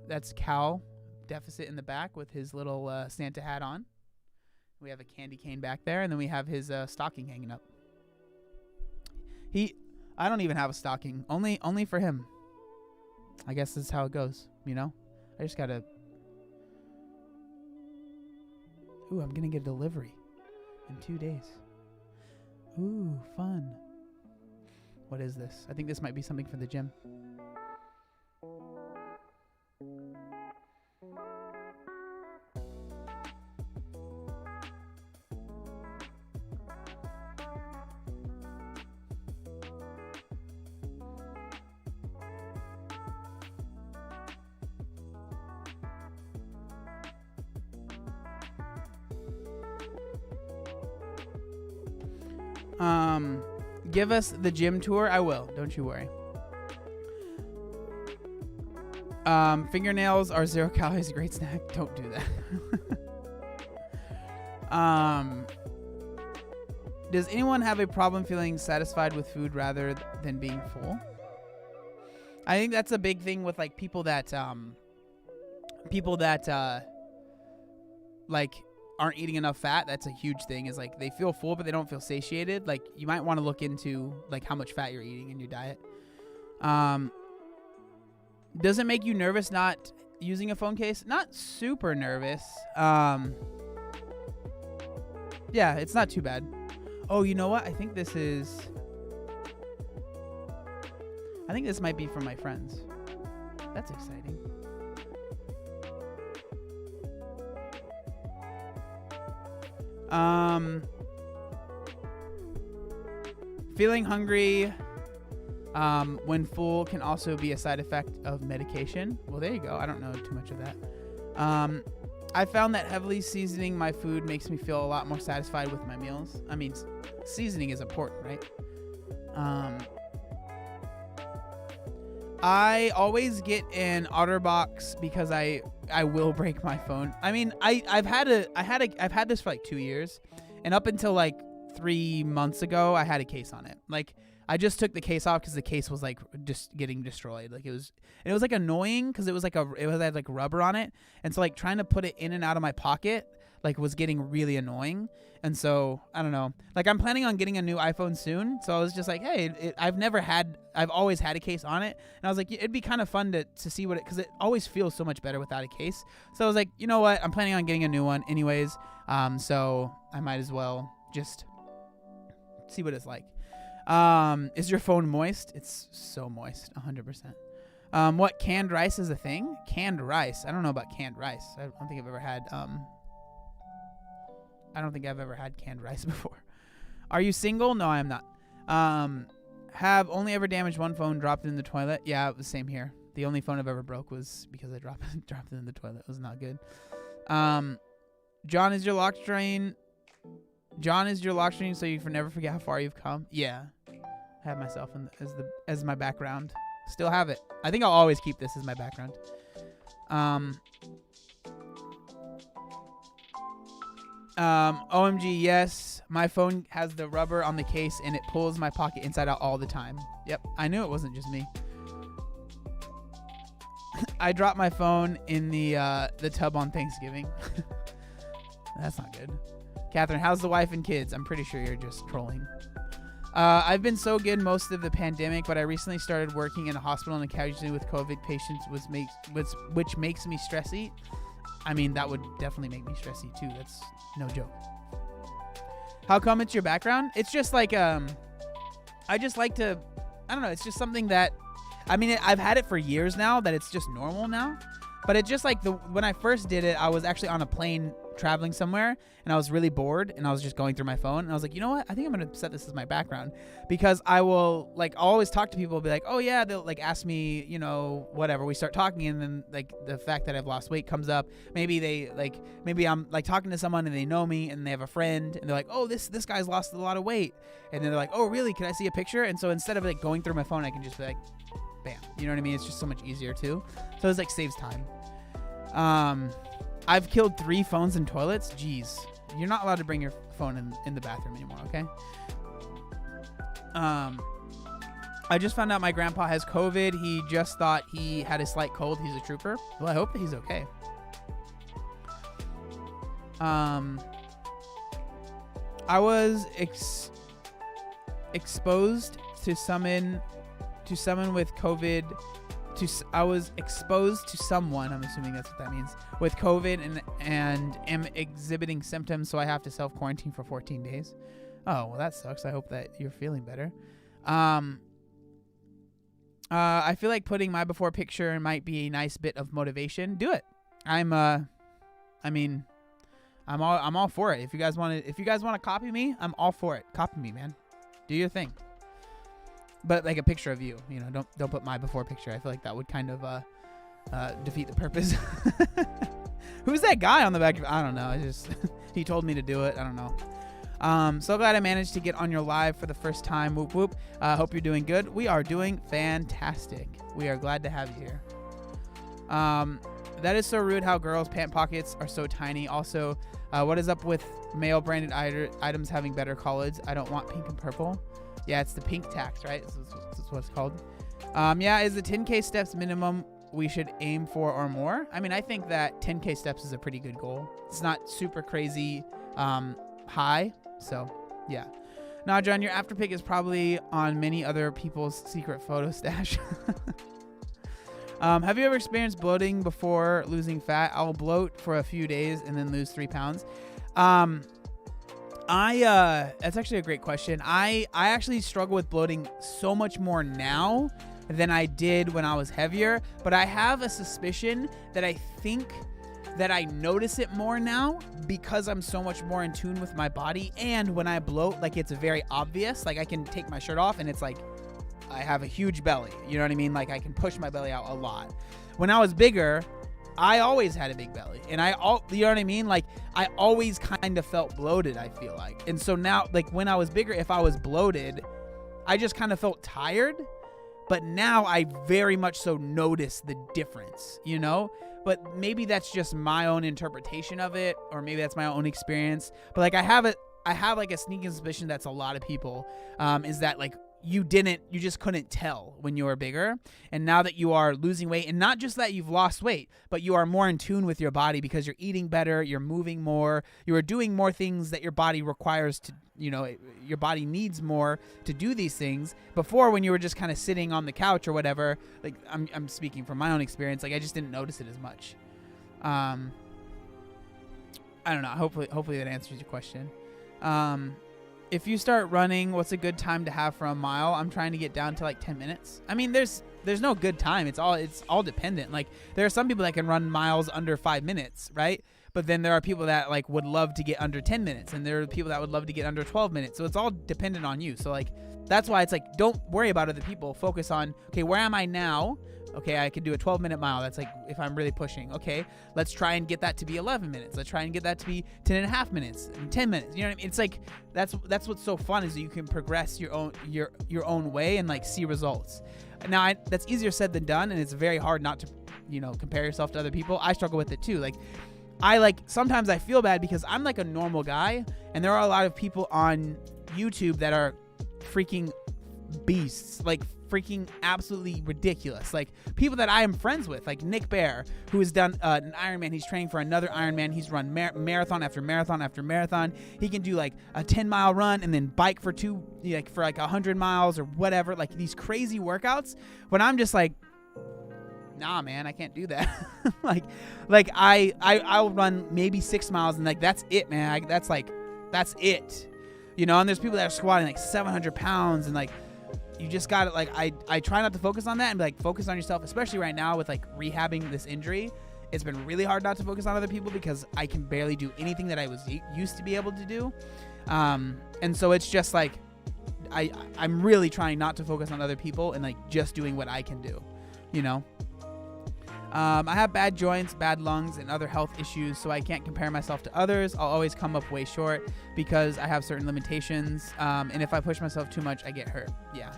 That's Cal Deficit in the back with his little Santa hat on. We have a candy cane back there, and then we have his stocking hanging up. I don't even have a stocking. Only for him. I guess this is how it goes, I just gotta... Ooh, I'm gonna get a delivery in 2 days. Ooh, fun. What is this? I think this might be something for the gym. Give us the gym tour. I will. Don't you worry. Fingernails are 0 calories. A great snack. Don't do that. Does anyone have a problem feeling satisfied with food rather than being full? I think that's a big thing with like people that like aren't eating enough fat. That's a huge thing, is like they feel full but they don't feel satiated. Like you might want to look into like how much fat you're eating in your diet. Does it make you nervous not using a phone case? Not super nervous. Yeah, it's not too bad. Oh, you know what? I think this might be from my friends. That's exciting. Feeling hungry when full can also be a side effect of medication. Well, there you go. I don't know too much of that. I found that heavily seasoning my food makes me feel a lot more satisfied with my meals. I mean, seasoning is important, right? I always get an OtterBox because I will break my phone. I mean, I've had this for like 2 years, and up until like 3 months ago, I had a case on it. Like I just took the case off because the case was like just getting destroyed. Like it was like annoying because it had like rubber on it, and so like trying to put it in and out of my pocket like was getting really annoying. And so I don't know. Like I'm planning on getting a new iPhone soon, so I was just like, hey, I've always had a case on it, and I was like, it'd be kind of fun to see what it, because it always feels so much better without a case. So I was like, you know what? I'm planning on getting a new one anyways. So I might as well just see what it's like. Is your phone moist? It's so moist, 100%. What, canned rice is a thing? Canned rice. I don't know about canned rice. I don't think I've ever had canned rice before. Are you single? No, I am not. Have only ever damaged one phone, dropped it in the toilet. Yeah, it was the same here. The only phone I've ever broke was because I dropped it in the toilet. It was not good. John is your lock screen. So you never forget how far you've come. Yeah. I have myself as my background. Still have it. I think I'll always keep this as my background. OMG, yes. My phone has the rubber on the case and it pulls my pocket inside out all the time. Yep. I knew it wasn't just me. I dropped my phone in the tub on Thanksgiving. That's not good. Catherine, how's the wife and kids? I'm pretty sure you're just trolling. I've been so good most of the pandemic, but I recently started working in a hospital and occasionally with COVID patients, which makes me stressy. I mean, that would definitely make me stressy too. That's no joke. How come it's your background? It's just like, I just like to, I don't know. It's just something that, I mean, I've had it for years now that it's just normal now. But it just like when I first did it, I was actually on a plane traveling somewhere and I was really bored and I was just going through my phone and I was like, you know what? I think I'm going to set this as my background, because I will like always talk to people, be like, oh yeah, they'll like ask me, you know, whatever. We start talking and then like the fact that I've lost weight comes up. Maybe I'm like talking to someone and they know me and they have a friend and they're like, oh, this guy's lost a lot of weight. And then they're like, oh really? Can I see a picture? And so instead of like going through my phone, I can just be like, bam, you know what I mean? It's just so much easier too. So it's like saves time. I've killed 3 phones in toilets. Jeez, you're not allowed to bring your phone in the bathroom anymore. Okay. I just found out my grandpa has COVID. He just thought he had a slight cold. He's a trooper. Well, I hope that he's okay. I was exposed to someone with COVID. I was exposed to someone, I'm assuming that's what that means, with COVID and am exhibiting symptoms, so I have to self-quarantine for 14 days. Oh, well, that sucks. I hope that you're feeling better. I feel like putting my before picture might be a nice bit of motivation. Do it. I'm all for it. If you guys want to copy me, I'm all for it. Copy me, man. Do your thing. But like a picture of you, you know, don't put my before picture. I feel like that would kind of defeat the purpose. Who's that guy on the back? I don't know. He told me to do it. I don't know. So glad I managed to get on your live for the first time. Whoop whoop. Hope you're doing good. We are doing fantastic. We are glad to have you here. That is so rude how girls' pant pockets are so tiny. Also, what is up with male branded items having better colors? I don't want pink and purple. Yeah, it's the pink tax, right? That's what it's called. Yeah, is the 10K steps minimum we should aim for or more? I mean, I think that 10K steps is a pretty good goal. It's not super crazy high. So, yeah. Now, John, your after pic is probably on many other people's secret photo stash. Have you ever experienced bloating before losing fat? I'll bloat for a few days and then lose 3 pounds. That's actually a great question. I actually struggle with bloating so much more now than I did when I was heavier, but I have a suspicion that I think that I notice it more now because I'm so much more in tune with my body. And when I bloat, like, it's very obvious. Like, I can take my shirt off and it's like I have a huge belly. You know what I mean? Like, I can push my belly out a lot. When I was bigger, I always had a big belly, and you know what I mean? Like, I always kind of felt bloated, I feel like. And so now, like, when I was bigger, if I was bloated, I just kind of felt tired. But now I very much so notice the difference, you know? But maybe that's just my own interpretation of it, or maybe that's my own experience. But like, I have like a sneaking suspicion that's a lot of people, is that like, you just couldn't tell when you were bigger. And now that you are losing weight, and not just that you've lost weight, but you are more in tune with your body because you're eating better, you're moving more, you are doing more things that your body requires to, you know, your body needs more to do these things. Before, when you were just kind of sitting on the couch or whatever, like, I'm speaking from my own experience, like, I just didn't notice it as much. I don't know. Hopefully that answers your question. If you start running, what's a good time to have for a mile? I'm trying to get down to like 10 minutes. I mean, there's no good time. It's all dependent. Like, there are some people that can run miles under 5 minutes, right? But then there are people that like would love to get under 10 minutes, and there are people that would love to get under 12 minutes. So it's all dependent on you. So like, that's why it's like, don't worry about other people. Focus on, okay, where am I now? Okay, I could do a 12-minute mile. That's like if I'm really pushing. Okay, let's try and get that to be 11 minutes. Let's try and get that to be 10 and a half minutes and 10 minutes. You know what I mean? It's like, that's what's so fun, is that you can progress your own way and like see results. Now, that's easier said than done, and it's very hard not to, you know, compare yourself to other people. I struggle with it too. Like, sometimes I feel bad because I'm like a normal guy, and there are a lot of people on YouTube that are freaking beasts, like freaking absolutely ridiculous. Like, people that I am friends with, like Nick Bear, who has done an Ironman. He's training for another Ironman. He's run marathon after marathon after marathon. He can do like a 10-mile run and then bike for 100 miles or whatever. Like, these crazy workouts. When I'm just like, nah, man, I can't do that. like I'll run maybe 6 miles and like, that's it, man. That's it. You know, and there's people that are squatting like 700 pounds, and like, you just got to, like, I try not to focus on that and like focus on yourself, especially right now with like rehabbing this injury. It's been really hard not to focus on other people because I can barely do anything that I was used to be able to do. And so it's just like, I'm really trying not to focus on other people and like just doing what I can do, you know? I have bad joints, bad lungs, and other health issues, so I can't compare myself to others. I'll always come up way short because I have certain limitations, and if I push myself too much, I get hurt. Yeah.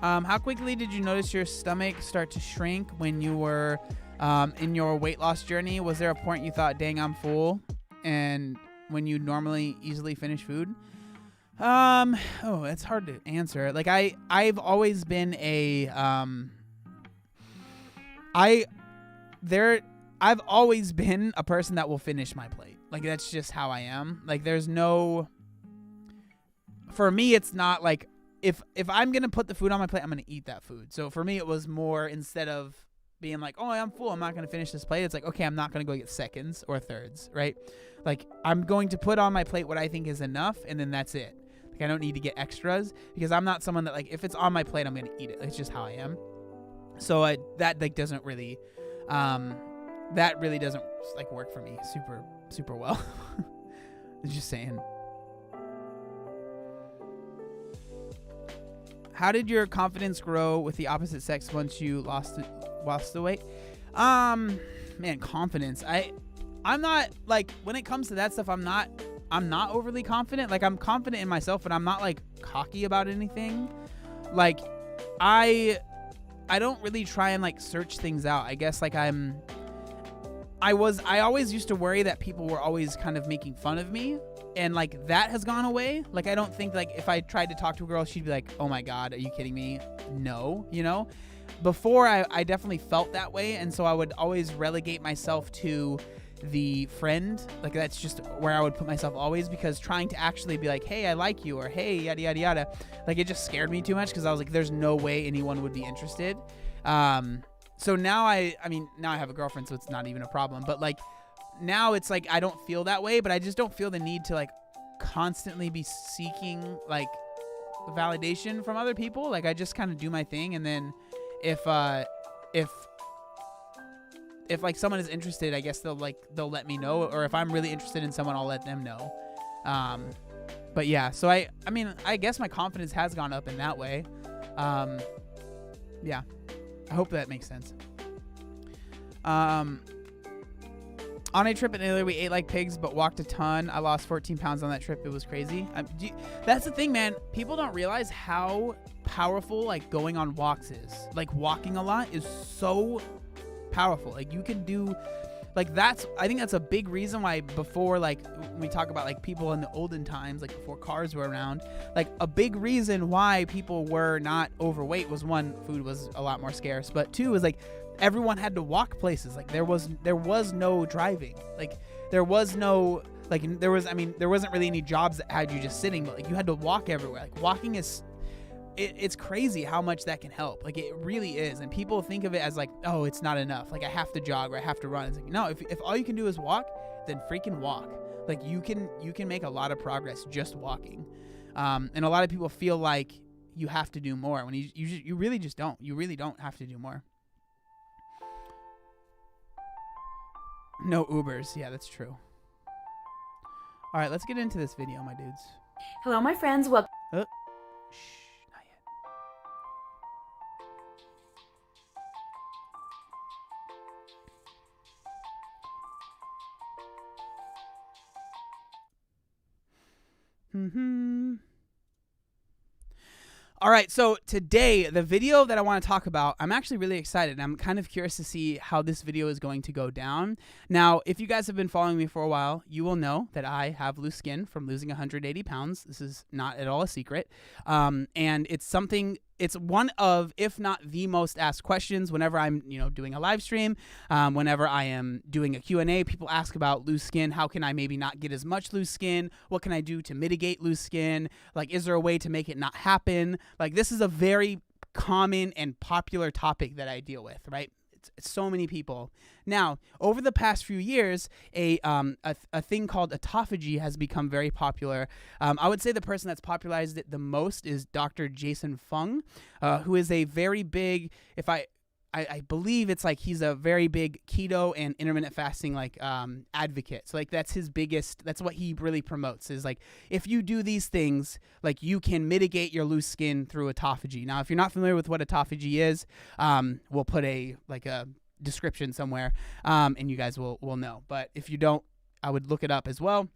How quickly did you notice your stomach start to shrink when you were in your weight loss journey? Was there a point you thought, dang, I'm full, and when you normally easily finish food? It's hard to answer. Like, I've always been I've always been a person that will finish my plate. Like, that's just how I am. Like, for me, it's not like, if I'm going to put the food on my plate, I'm going to eat that food. So for me, it was more, instead of being like, oh, I'm full, I'm not going to finish this plate, it's like, okay, I'm not going to go get seconds or thirds, right? Like, I'm going to put on my plate what I think is enough, and then that's it. Like, I don't need to get extras, because I'm not someone that, like, if it's on my plate, I'm going to eat it. It's just how I am. So that like doesn't really, that really doesn't like work for me super well. Just saying. How did your confidence grow with the opposite sex once you lost the weight? Man, confidence. I'm not, like, when it comes to that stuff, I'm not I'm not overly confident. Like, I'm confident in myself, but I'm not like cocky about anything. Like, I don't really try and like search things out. I guess like I always used to worry that people were always kind of making fun of me, and like that has gone away. Like, I don't think like if I tried to talk to a girl, she'd be like, oh my God, are you kidding me? No, you know? Before I definitely felt that way, and so I would always relegate myself to the friend. Like, that's just where I would put myself always, because trying to actually be like, hey, I like you, or hey, yada yada yada, like, it just scared me too much, because I was like, there's no way anyone would be interested. So now I mean, now I have a girlfriend, so it's not even a problem, but like now it's like I don't feel that way, but I just don't feel the need to like constantly be seeking like validation from other people. Like, I just kind of do my thing, and then if like someone is interested, I guess they'll let me know, or if I'm really interested in someone, I'll let them know. But yeah, so I mean, I guess my confidence has gone up in that way. Yeah, I hope that makes sense. On a trip in Italy, we ate like pigs but walked a ton. I lost 14 pounds on that trip. It was crazy. That's the thing, man. People don't realize how powerful like going on walks is. Like, walking a lot is so powerful. Like, you can do like I think that's a big reason why before, like, when we talk about like people in the olden times, like before cars were around, like a big reason why people were not overweight was, one, food was a lot more scarce, but two is like everyone had to walk places. Like, there was no driving. Like, there wasn't really any jobs that had you just sitting, but like you had to walk everywhere. Like, walking is it's crazy how much that can help. Like, it really is. And people think of it as like, oh, it's not enough. Like, I have to jog or I have to run. It's like, no, if all you can do is walk, then freaking walk. Like, you can make a lot of progress just walking. And a lot of people feel like you have to do more when you really just don't. You really don't have to do more. No Ubers. Yeah, that's true. All right, let's get into this video, my dudes. Hello, my friends. Welcome. Shh, not yet. All right, so today, the video that I want to talk about, I'm actually really excited. I'm kind of curious to see how this video is going to go down. Now, if you guys have been following me for a while, you will know that I have loose skin from losing 180 pounds. This is not at all a secret. And it's one of, if not the most asked questions whenever I'm, doing a live stream, whenever I am doing a Q&A. People ask about loose skin. How can I maybe not get as much loose skin? What can I do to mitigate loose skin? Like, is there a way to make it not happen? Like, this is a very common and popular topic that I deal with, right? It's so many people. Now, over the past few years, a thing called autophagy has become very popular. I would say the person that's popularized it the most is Dr. Jason Fung, who is a very big, I believe it's like he's a very big keto and intermittent fasting advocate. So like that's what he really promotes, is like, if you do these things, like, you can mitigate your loose skin through autophagy. Now, if you're not familiar with what autophagy is, we'll put a description somewhere, and you guys will know. But if you don't, I would look it up as well.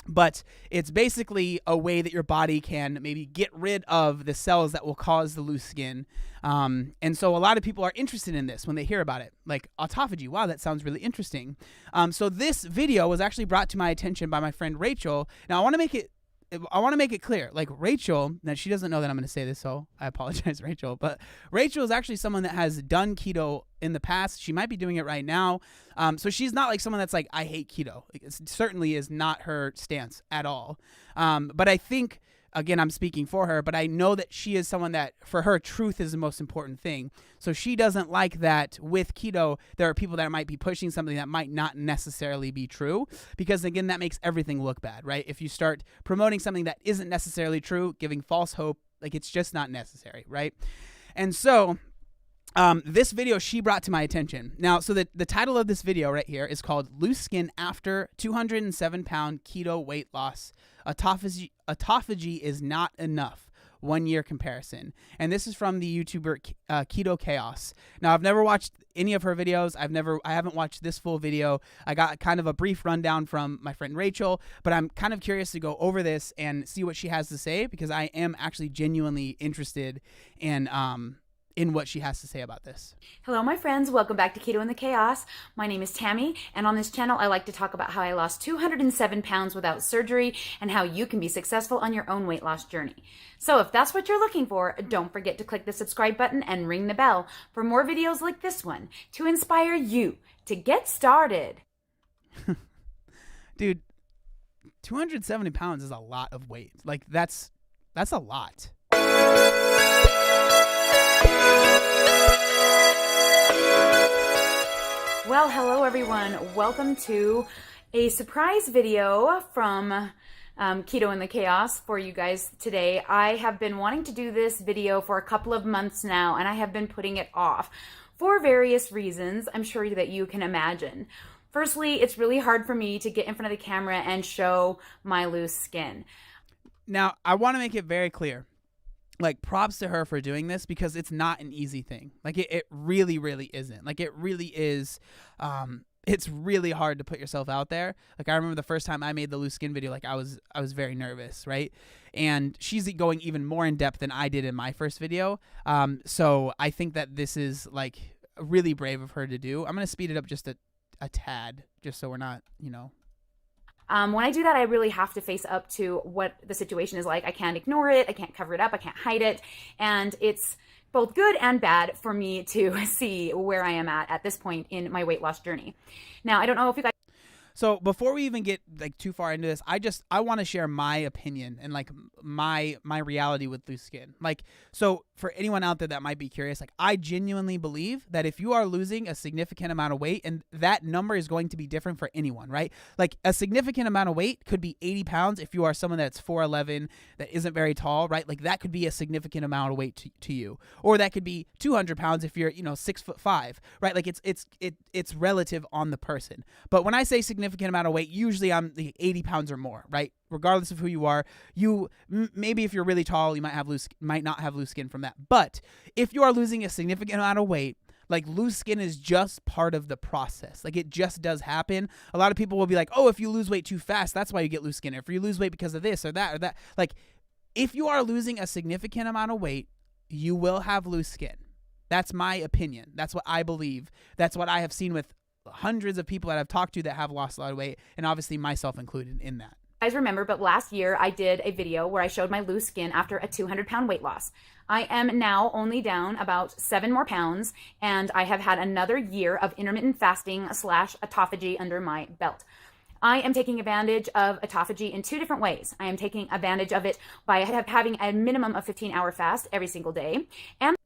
But it's basically a way that your body can maybe get rid of the cells that will cause the loose skin. And so a lot of people are interested in this when they hear about it. Like, autophagy, wow, that sounds really interesting. So this video was actually brought to my attention by my friend Rachel. Now, I want to make it clear, like, Rachel, now she doesn't know that I'm going to say this, so I apologize, Rachel, but Rachel is actually someone that has done keto in the past. She might be doing it right now. So she's not like someone that's like, I hate keto. Like, it certainly is not her stance at all. But I think, again, I'm speaking for her, but I know that she is someone that, for her, truth is the most important thing. So she doesn't like that with keto, there are people that might be pushing something that might not necessarily be true, because, again, that makes everything look bad, right? If you start promoting something that isn't necessarily true, giving false hope, like, it's just not necessary, right? And so this video she brought to my attention. Now, so the title of this video right here is called Loose Skin After 207-Pound Keto Weight Loss. Autophagy is not enough. 1-year comparison. And this is from the YouTuber Keto Chaos. Now, I've never watched any of her videos. I haven't watched this full video. I got kind of a brief rundown from my friend Rachel, but I'm kind of curious to go over this and see what she has to say, because I am actually genuinely interested in what she has to say about this. Hello, my friends. Welcome back to Keto and the Chaos. My name is Tammy, and on this channel, I like to talk about how I lost 207 pounds without surgery and how you can be successful on your own weight loss journey. So if that's what you're looking for, don't forget to click the subscribe button and ring the bell for more videos like this one to inspire you to get started. Dude, 270 pounds is a lot of weight. Like, that's a lot. Well, hello everyone. Welcome to a surprise video from Keto and the Chaos for you guys today. I have been wanting to do this video for a couple of months now, and I have been putting it off for various reasons, I'm sure that you can imagine. Firstly, it's really hard for me to get in front of the camera and show my loose skin. Now, I want to make it very clear. Like, props to her for doing this, because it's not an easy thing. Like, it really, really isn't. Like, it really is. It's really hard to put yourself out there. Like, I remember the first time I made the loose skin video, like, I was very nervous, right? And she's going even more in depth than I did in my first video. So I think that this is, like, really brave of her to do. I'm going to speed it up just a tad, just so we're not, When I do that, I really have to face up to what the situation is like. I can't ignore it. I can't cover it up. I can't hide it. And it's both good and bad for me to see where I am at this point in my weight loss journey. Now, I don't know if you guys... So before we even get like too far into this, I want to share my opinion and like my reality with loose skin. Like, so for anyone out there that might be curious, like, I genuinely believe that if you are losing a significant amount of weight, and that number is going to be different for anyone, right? Like, a significant amount of weight could be 80 pounds if you are someone that's 4'11", that isn't very tall, right? Like, that could be a significant amount of weight to you. Or that could be 200 pounds if you're, 6'5", right? Like, it's relative on the person. But when I say significant amount of weight, usually I'm the 80 pounds or more, right? Regardless of who you are, maybe if you're really tall, you might not have loose skin from that. But if you are losing a significant amount of weight, like, loose skin is just part of the process. Like, it just does happen. A lot of people will be like, oh, if you lose weight too fast, that's why you get loose skin. Or if you lose weight because of this or that or that. Like, if you are losing a significant amount of weight, you will have loose skin. That's my opinion. That's what I believe. That's what I have seen with hundreds of people that I've talked to that have lost a lot of weight, and obviously myself included in that. Guys remember, but last year I did a video where I showed my loose skin after a 200-pound weight loss. I am now only down about 7 more pounds, and I have had another year of intermittent fasting / autophagy under my belt. I am taking advantage of autophagy in 2 different ways. I am taking advantage of it by having a minimum of 15-hour fast every single day. And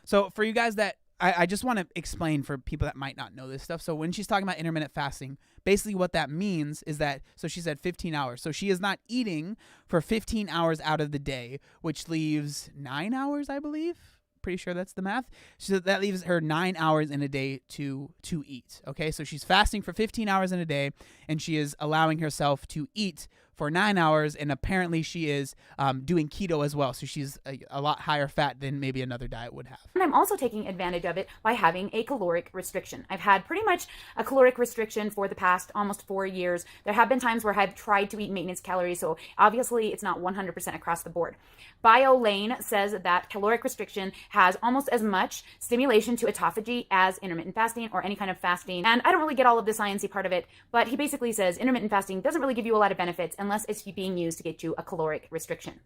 so for you guys that I just want to explain for people that might not know this stuff. So when she's talking about intermittent fasting, basically what that means is that, so she said 15 hours. So she is not eating for 15 hours out of the day, which leaves 9 hours, I believe. Pretty sure that's the math. So that leaves her 9 hours in a day to eat. Okay, so she's fasting for 15 hours in a day, and she is allowing herself to eat for 9 hours, and apparently she is doing keto as well, so she's a lot higher fat than maybe another diet would have. And I'm also taking advantage of it by having a caloric restriction. I've had pretty much a caloric restriction for the past almost 4 years. There have been times where I've tried to eat maintenance calories, so obviously it's not 100% across the board. BioLane says that caloric restriction has almost as much stimulation to autophagy as intermittent fasting or any kind of fasting. And I don't really get all of the sciencey part of it, but he basically says intermittent fasting doesn't really give you a lot of benefits unless it's being used to get you a caloric restriction.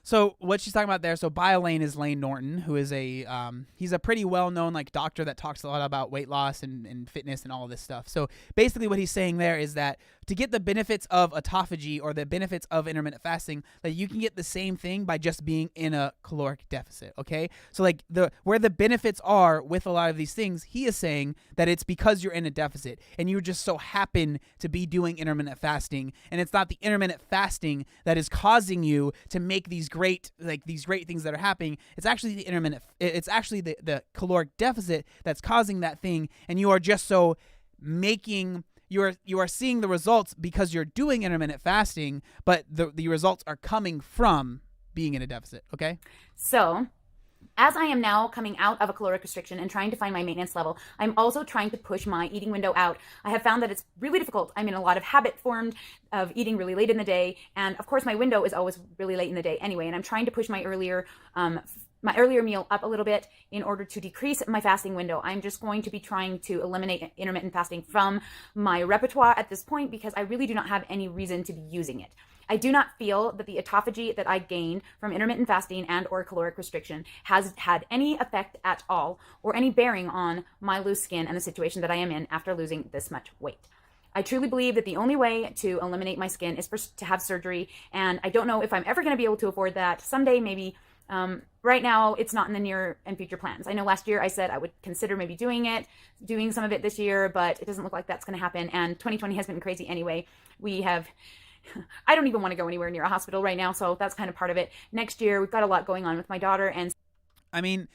So what she's talking about there, so BioLane is Lane Norton, who is he's a pretty well-known like doctor that talks a lot about weight loss and fitness and all of this stuff. So basically what he's saying there is that to get the benefits of autophagy or the benefits of intermittent fasting, like you can get the same thing by just being in a caloric deficit, okay? So like where the benefits are with a lot of these things, he is saying that it's because you're in a deficit and you just so happen to be doing intermittent fasting, and it's not the intermittent fasting that is causing you to make these great things that are happening. It's actually the caloric deficit that's causing that thing, and you are just so making you are seeing the results because you're doing intermittent fasting, but the results are coming from being in a deficit, okay? So as I am now coming out of a caloric restriction and trying to find my maintenance level, I'm also trying to push my eating window out. I have found that it's really difficult. I'm in a lot of habit formed of eating really late in the day. And of course, my window is always really late in the day anyway. And I'm trying to push my earlier meal up a little bit in order to decrease my fasting window. I'm just going to be trying to eliminate intermittent fasting from my repertoire at this point because I really do not have any reason to be using it. I do not feel that the autophagy that I gained from intermittent fasting and or caloric restriction has had any effect at all or any bearing on my loose skin and the situation that I am in after losing this much weight. I truly believe that the only way to eliminate my skin is to have surgery, and I don't know if I'm ever going to be able to afford that. Someday, maybe. Right now, it's not in the near and future plans. I know last year I said I would consider maybe doing some of it this year, but it doesn't look like that's going to happen, and 2020 has been crazy anyway. I don't even want to go anywhere near a hospital right now, so that's kind of part of it. Next year, we've got a lot going on with my daughter, and I mean,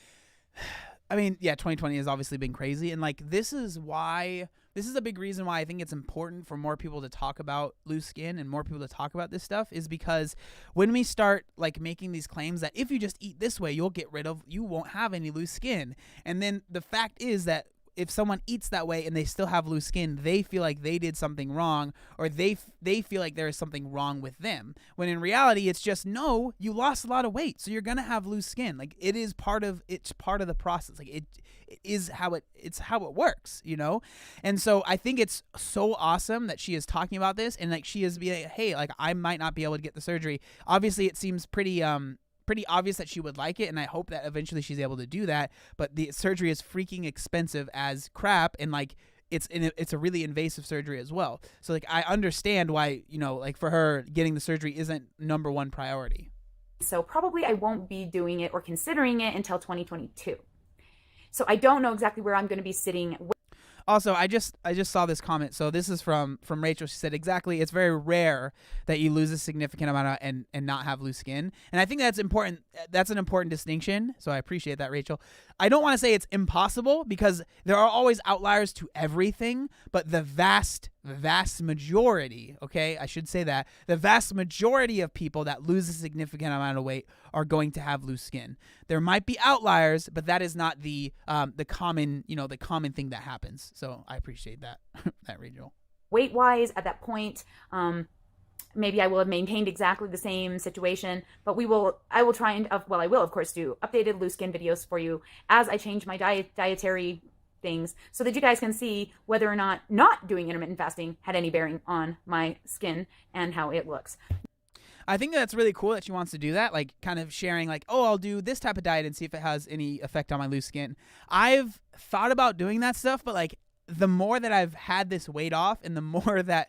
yeah, 2020 has obviously been crazy, and like this is a big reason why I think it's important for more people to talk about loose skin and more people to talk about this stuff, is because when we start like making these claims that if you just eat this way, you won't have any loose skin, and then the fact is that if someone eats that way and they still have loose skin, they feel like they did something wrong, or they feel like there is something wrong with them. When in reality, it's just, no, you lost a lot of weight, so you're gonna have loose skin. Like it's part of the process. Like it's how it works, you know? And so I think it's so awesome that she is talking about this, and like she is being like, hey, like I might not be able to get the surgery. Obviously, it seems pretty obvious that she would like it, and I hope that eventually she's able to do that, but the surgery is freaking expensive as crap, and like it's a really invasive surgery as well. So like I understand why, you know, like for her, getting the surgery isn't number one priority. So probably I won't be doing it or considering it until 2022. So I don't know exactly where I'm going to be sitting. Also, I just saw this comment. So this is from Rachel. She said, exactly, it's very rare that you lose a significant amount of, and not have loose skin. And I think that's important. That's an important distinction. So I appreciate that, Rachel. I don't want to say it's impossible, because there are always outliers to everything, but the vast majority, okay, I should say that, the vast majority of people that lose a significant amount of weight are going to have loose skin. There might be outliers, but that is not the common thing that happens. So I appreciate that, that Rachel. Weight-wise, at that point, maybe I will have maintained exactly the same situation, but I will try and, I will of course do updated loose skin videos for you as I change my dietary things, so that you guys can see whether or not doing intermittent fasting had any bearing on my skin and how it looks. I think that's really cool that she wants to do that, like kind of sharing like, oh, I'll do this type of diet and see if it has any effect on my loose skin. I've thought about doing that stuff, but like the more that I've had this weight off, and the more that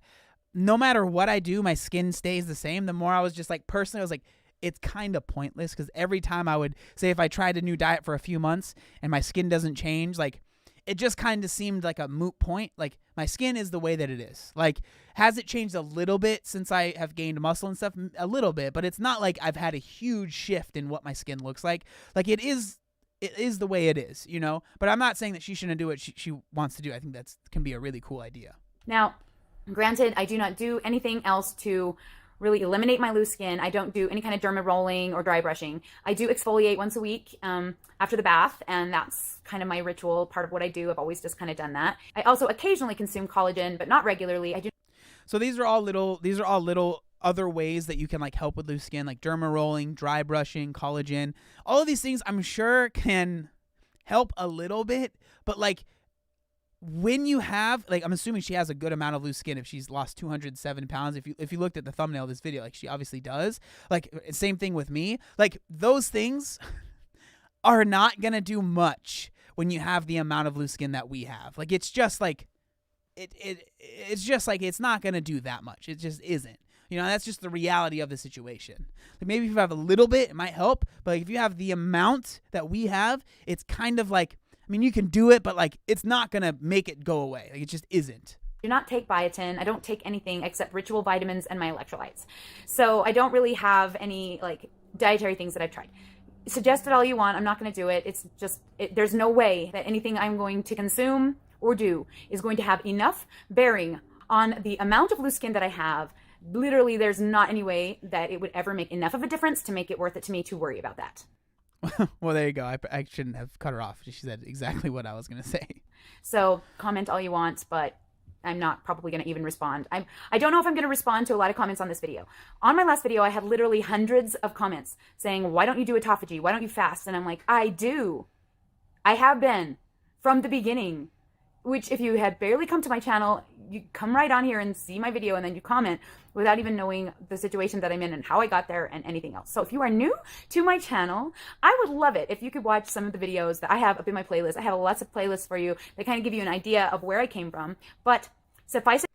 no matter what I do, my skin stays the same, the more I was just like, personally, I was like, it's kind of pointless, because every time I would say, if I tried a new diet for a few months and my skin doesn't change, like it just kind of seemed like a moot point. Like my skin is the way that it is. Like, has it changed a little bit since I have gained muscle and stuff? A little bit, but it's not like I've had a huge shift in what my skin looks like. Like it is the way it is, you know? But I'm not saying that she shouldn't do what she wants to do. I think that can be a really cool idea. Now, granted, I do not do anything else to really eliminate my loose skin. I don't do any kind of derma rolling or dry brushing. I do exfoliate once a week after the bath, and that's kind of my ritual, part of what I do. I've always just kind of done that. I also occasionally consume collagen, but not regularly. I do. So these are all little other ways that you can like help with loose skin, like derma rolling, dry brushing, collagen. All of these things I'm sure can help a little bit, but like when you have, like, I'm assuming she has a good amount of loose skin if she's lost 207 pounds. If you looked at the thumbnail of this video, like she obviously does. Like same thing with me. Like those things are not gonna do much when you have the amount of loose skin that we have. Like it's just like it's just like it's not gonna do that much. It just isn't. You know, that's just the reality of the situation. Like maybe if you have a little bit, it might help. But like if you have the amount that we have, it's kind of like, I mean, you can do it, but like it's not going to make it go away. Like it just isn't. Do not take biotin. I don't take anything except ritual vitamins and my electrolytes. So I don't really have any like dietary things that I've tried. Suggest it all you want. I'm not going to do it. It's just, there's no way that anything I'm going to consume or do is going to have enough bearing on the amount of loose skin that I have Literally, there's not any way that it would ever make enough of a difference to make it worth it to me to worry about that. Well, there you go. I shouldn't have cut her off. She said exactly what I was going to say. So comment all you want, but I'm not probably going to even respond. I don't know if I'm going to respond to a lot of comments on this video. On my last video, I had literally hundreds of comments saying, why don't you do autophagy? Why don't you fast? And I'm like, I do. I have been from the beginning, which if you had barely come to my channel, you come right on here and see my video and then you comment without even knowing the situation that I'm in and how I got there and anything else. So if you are new to my channel, I would love it if you could watch some of the videos that I have up in my playlist. I have lots of playlists for you that kind of give you an idea of where I came from. But suffice it,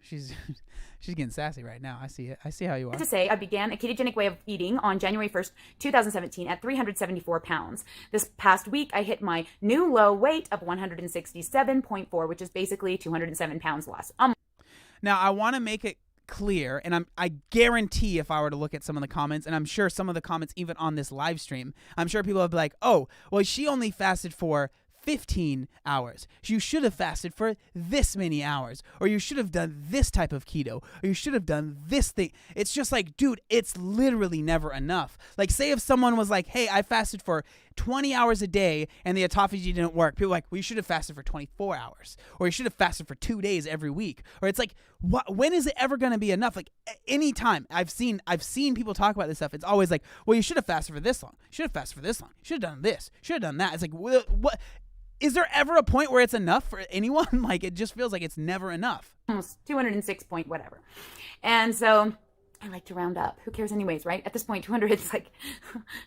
She's getting sassy right now. I see it. I see how you are. to say, I began a ketogenic way of eating on January 1st, 2017 at 374 pounds. This past week, I hit my new low weight of 167.4, which is basically 207 pounds lost. Now, I want to make it clear, and I guarantee if I were to look at some of the comments, and I'm sure some of the comments even on this live stream, I'm sure people would be like, oh, well, she only fasted for 15 hours. You should have fasted for this many hours, or you should have done this type of keto, or you should have done this thing. It's just like, dude, it's literally never enough. Like, say if someone was like, hey, I fasted for 20 hours a day and the autophagy didn't work. People are like, well, you should have fasted for 24 hours, or you should have fasted for 2 days every week. Or it's like, when is it ever going to be enough? Like, anytime I've seen people talk about this stuff, it's always like, well, you should have fasted for this long. You should have fasted for this long. You should have done this. You should have done that. It's like, what? Is there ever a point where it's enough for anyone? Like, it just feels like it's never enough. Almost 206 point whatever. And so I like to round up. Who cares anyways, right? At this point, 200 is like,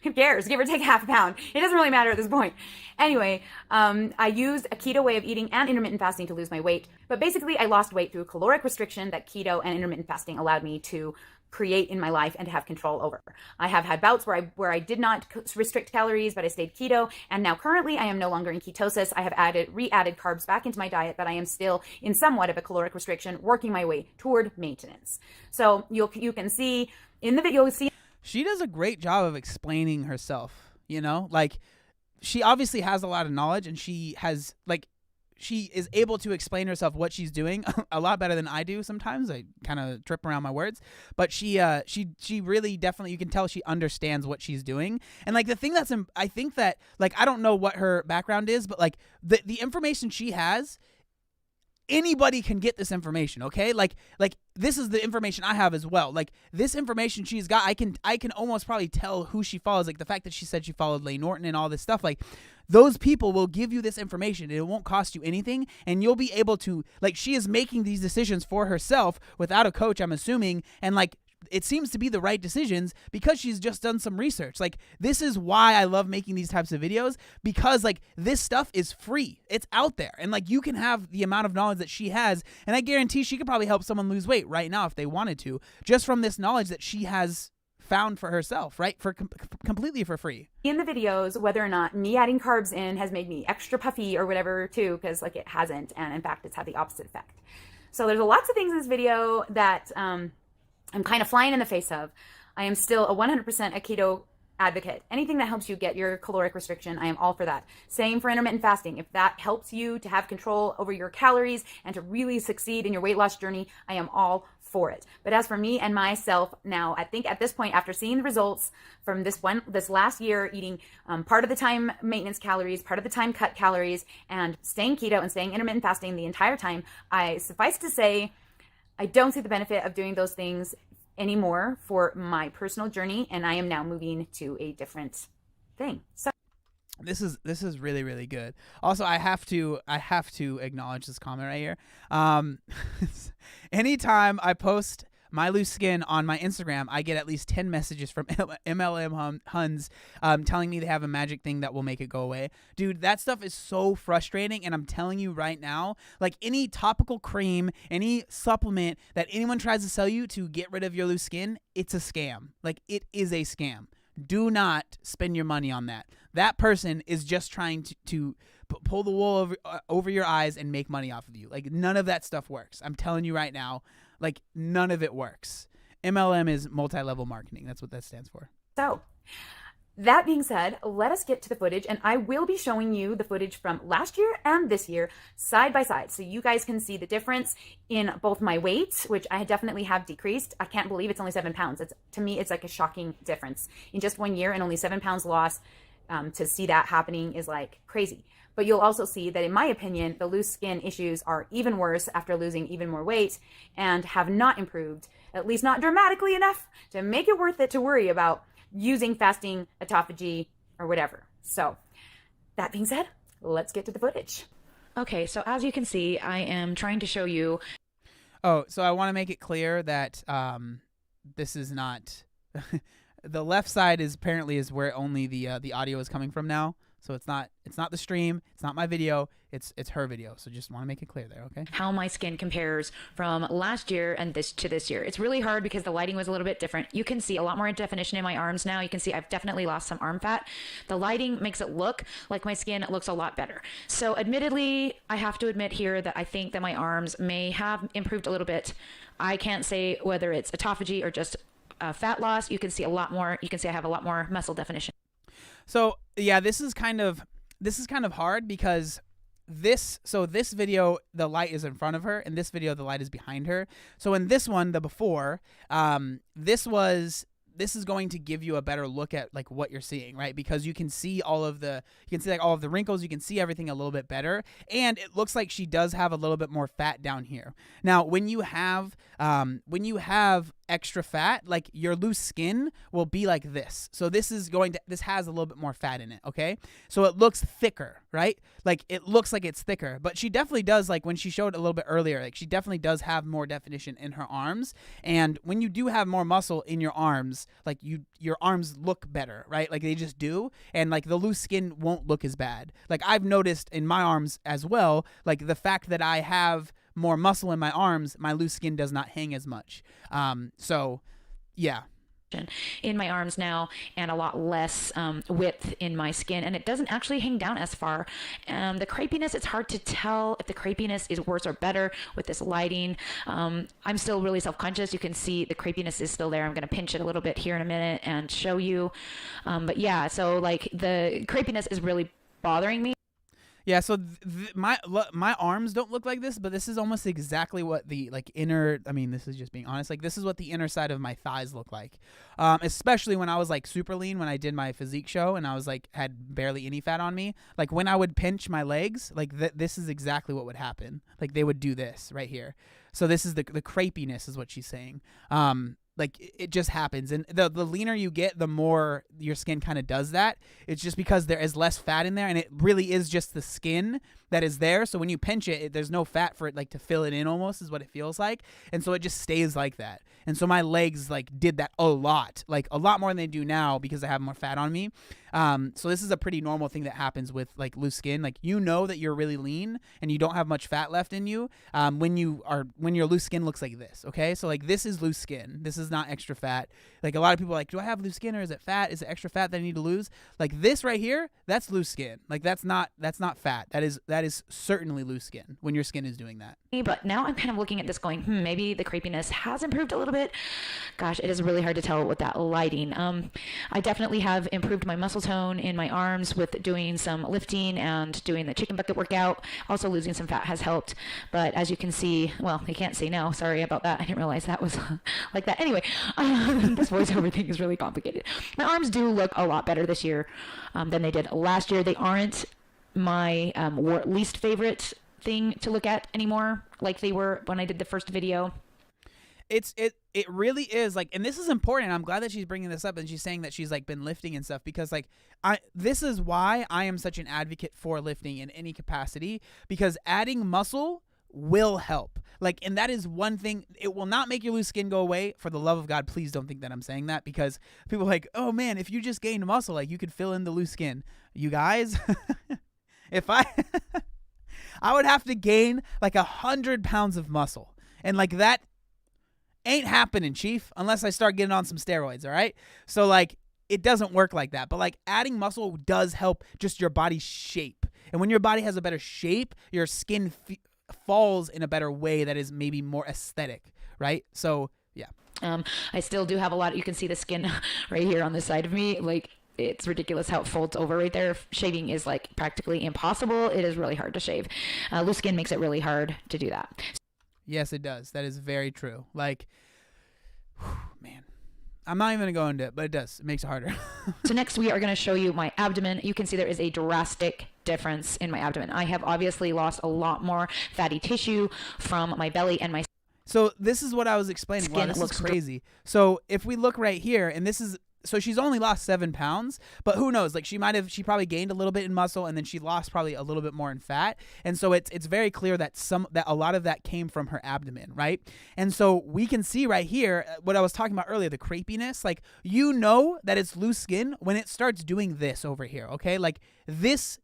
who cares? Give or take half a pound. It doesn't really matter at this point. Anyway, I used a keto way of eating and intermittent fasting to lose my weight. But basically, I lost weight through caloric restriction that keto and intermittent fasting allowed me to create in my life and to have control over. I have had bouts where I did not restrict calories, but I stayed keto. And now currently I am no longer in ketosis. I have re-added carbs back into my diet, but I am still in somewhat of a caloric restriction, working my way toward maintenance. So you can see in the video, you'll see. She does a great job of explaining herself, you know, like she obviously has a lot of knowledge, and she is able to explain herself what she's doing a lot better than I do sometimes. I kind of trip around my words, but she really definitely, you can tell she understands what she's doing. And like the thing I think that, like, I don't know what her background is, but like the information she has, anybody can get this information, okay? Like this is the information I have as well. Like, this information she's got, I can almost probably tell who she follows. Like the fact that she said she followed Layne Norton and all this stuff, like those people will give you this information and it won't cost you anything, and you'll be able to, like, she is making these decisions for herself without a coach, I'm assuming, and like it seems to be the right decisions because she's just done some research. Like, this is why I love making these types of videos, because like this stuff is free. It's out there, and like you can have the amount of knowledge that she has, and I guarantee she could probably help someone lose weight right now if they wanted to, just from this knowledge that she has found for herself, right? For completely for free. In the videos, whether or not me adding carbs in has made me extra puffy or whatever too, because like it hasn't, and in fact it's had the opposite effect. So there's lots of things in this video that I'm kind of flying in the face of. I am still a 100% a keto advocate. Anything that helps you get your caloric restriction, I am all for that. Same for intermittent fasting. If that helps you to have control over your calories and to really succeed in your weight loss journey, I am all for it. But as for me and myself now, I think at this point, after seeing the results from this last year, eating part of the time maintenance calories, part of the time cut calories, and staying keto and staying intermittent fasting the entire time, I suffice to say, I don't see the benefit of doing those things anymore for my personal journey, and I am now moving to a different thing. So this is really, really good. Also, I have to acknowledge this comment right here. Anytime I post my loose skin on my Instagram, I get at least 10 messages from MLM Huns telling me they have a magic thing that will make it go away. Dude, that stuff is so frustrating, and I'm telling you right now, like any topical cream, any supplement that anyone tries to sell you to get rid of your loose skin, it's a scam. Like, it is a scam. Do not spend your money on that. That person is just trying to pull the wool over your eyes and make money off of you. Like, none of that stuff works. I'm telling you right now, like, none of it works. MLM is multi-level marketing. That's what that stands for. So That being said, let us get to the footage, and I will be showing you the footage from last year and this year side by side so you guys can see the difference in both my weight, which I definitely have decreased. I can't believe it's only 7 pounds. To me, it's like a shocking difference. In just 1 year and only 7 pounds lost, to see that happening is like crazy. But you'll also see that, in my opinion, the loose skin issues are even worse after losing even more weight and have not improved, at least not dramatically enough to make it worth it to worry about using fasting autophagy or whatever. So that being said, let's get to the footage. Okay, so as you can see, I am trying to show you. Oh, so I want to make it clear that this is not the left side is apparently is where only the audio is coming from now. So it's not the stream, it's not my video, it's her video. So just want to make it clear there, okay? How my skin compares from last year and this year. It's really hard because the lighting was a little bit different. You can see a lot more definition in my arms now. You can see I've definitely lost some arm fat. The lighting makes it look like my skin looks a lot better. So admittedly, I have to admit here that I think that my arms may have improved a little bit. I can't say whether it's autophagy or just fat loss. You can see a lot more. You can see I have a lot more muscle definition. So yeah, this is kind of hard because this video the light is in front of her, and this video the light is behind her. So in this one, the before, this is going to give you a better look at like what you're seeing, right? Because you can see all of the wrinkles, you can see everything a little bit better, and it looks like she does have a little bit more fat down here. Now, when you have extra fat, like your loose skin will be like this. So this has a little bit more fat in it, okay? So it looks thicker, right? Like it looks like it's thicker, but she definitely does, like when she showed a little bit earlier, like she definitely does have more definition in her arms. And when you do have more muscle in your arms, like your arms look better, right? Like they just do. And like the loose skin won't look as bad. Like I've noticed in my arms as well, like the fact that I have more muscle in my arms, my loose skin does not hang as much. So yeah. In my arms now, and a lot less width in my skin, and it doesn't actually hang down as far. The crepiness, it's hard to tell if the crepiness is worse or better with this lighting. I'm still really self-conscious. You can see the crepiness is still there. I'm going to pinch it a little bit here in a minute and show you. But yeah, so like the crepiness is really bothering me. Yeah, so my arms don't look like this, but this is almost exactly what the like inner. I mean, this is just being honest. Like this is what the inner side of my thighs look like, especially when I was like super lean when I did my physique show and I was like had barely any fat on me. Like when I would pinch my legs, like this is exactly what would happen. Like they would do this right here. So this is the crepiness is what she's saying. Like it just happens, and the leaner you get, the more your skin kind of does that. It's just because there is less fat in there, and it really is just the skin that is there. So when you pinch it, there's no fat for it like to fill it in, almost is what it feels like, and so it just stays like that. And so my legs like did that a lot more than they do now because I have more fat on me. So this is a pretty normal thing that happens with like loose skin. Like you know that you're really lean and you don't have much fat left in you when your loose skin looks like this. Okay, so like this is loose skin. This is not extra fat. Like a lot of people are like, do I have loose skin or is it fat? Is it extra fat that I need to lose? Like this right here, that's loose skin. Like that's not fat. That is certainly loose skin when your skin is doing that. But now I'm kind of looking at this going, maybe the crepiness has improved a little bit. Gosh, it is really hard to tell with that lighting. I definitely have improved my muscle tone in my arms with doing some lifting and doing the chicken bucket workout. Also losing some fat has helped. But as you can see, well, you can't see now. Sorry about that. I didn't realize that was like that. Anyway, this voiceover thing is really complicated. My arms do look a lot better this year than they did last year. They aren't my least favorite thing to look at anymore like they were when I did the first video. It really is like, and this is important. I'm glad that she's bringing this up and she's saying that she's like been lifting and stuff, because like this is why I am such an advocate for lifting in any capacity, because adding muscle will help. Like, and that is one thing. It will not make your loose skin go away. For the love of God, please don't think that I'm saying that, because people are like, oh man, if you just gained muscle, like you could fill in the loose skin. You guys, if I would have to gain like 100 pounds of muscle, and like that ain't happening, chief, unless I start getting on some steroids. All right. So like, it doesn't work like that, but like adding muscle does help just your body's shape. And when your body has a better shape, your skin falls in a better way that is maybe more aesthetic. Right. So yeah. I still do have a lot. You can see the skin right here on the side of me. Like, it's ridiculous how it folds over right there. Shaving is like practically impossible. It is really hard to shave. Loose skin makes it really hard to do that. Yes, it does. That is very true. Like, man, I'm not even going to go into it, but it does. It makes it harder. So next we are going to show you my abdomen. You can see there is a drastic difference in my abdomen. I have obviously lost a lot more fatty tissue from my belly and my So this is what I was explaining. Wow, skin this looks is crazy. So if we look right here, and this is, so she's only lost 7 pounds, but who knows? Like she probably gained a little bit in muscle, and then she lost probably a little bit more in fat. And so it's very clear that a lot of that came from her abdomen, right? And so we can see right here what I was talking about earlier, the crepiness. Like, you know that it's loose skin when it starts doing this over here, okay? Like this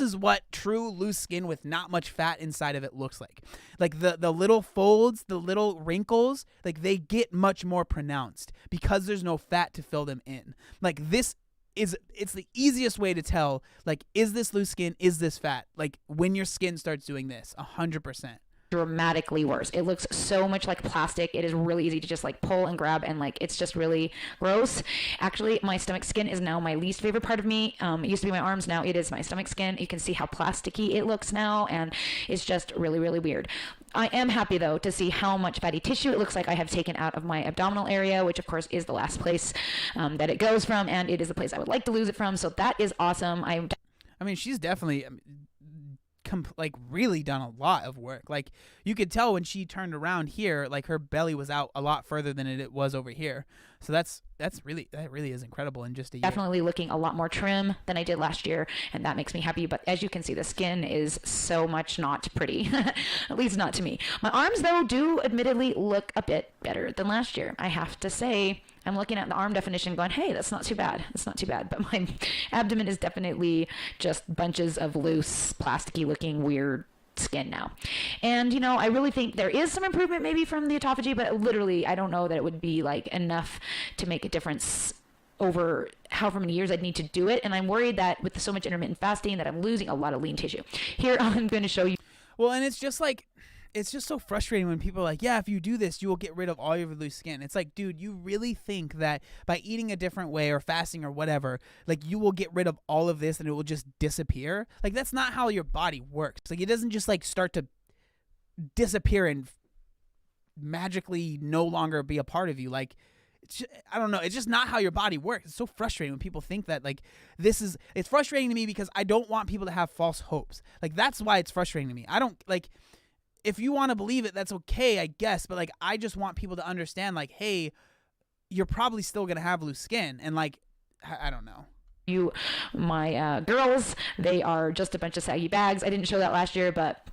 is what true loose skin with not much fat inside of it looks like. Like the little folds, the little wrinkles, like they get much more pronounced because there's no fat to fill them in. Like it's the easiest way to tell, like, is this loose skin? Is this fat? Like when your skin starts doing this, 100%. dramatically worse. It looks so much like plastic. It is really easy to just like pull and grab, and like it's just really gross. Actually, my stomach skin is now my least favorite part of me. It used to be my arms, now it is my stomach skin. You can see how plasticky it looks now, and it's just really, really weird. I am happy though to see how much fatty tissue it looks like I have taken out of my abdominal area, which of course is the last place that it goes from, and it is the place I would like to lose it from. So that is awesome. I mean, she's definitely like really done a lot of work. Like you could tell when she turned around here, like her belly was out a lot further than it was over here. So that really is incredible in just a year. Definitely looking a lot more trim than I did last year, and that makes me happy. But as you can see, the skin is so much not pretty, at least not to me. My arms though do admittedly look a bit better than last year. I have to say, I'm looking at the arm definition going, hey, that's not too bad. That's not too bad. But my abdomen is definitely just bunches of loose, plasticky looking weird skin now. And, you know, I really think there is some improvement maybe from the autophagy, but literally I don't know that it would be like enough to make a difference over however many years I'd need to do it. And I'm worried that with so much intermittent fasting that I'm losing a lot of lean tissue. Here I'm going to show you. Well, and it's just like, it's just so frustrating when people are like, yeah, if you do this, you will get rid of all your loose skin. It's like, dude, you really think that by eating a different way or fasting or whatever, like you will get rid of all of this and it will just disappear? Like that's not how your body works. Like it doesn't just like start to disappear and magically no longer be a part of you. Like, I don't know. It's just not how your body works. It's so frustrating when people think that like it's frustrating to me because I don't want people to have false hopes. Like that's why it's frustrating to me. I don't like, if you want to believe it, that's okay, I guess. But like, I just want people to understand like, hey, you're probably still going to have loose skin. And like, I don't know. My girls, they are just a bunch of saggy bags. I didn't show that last year, but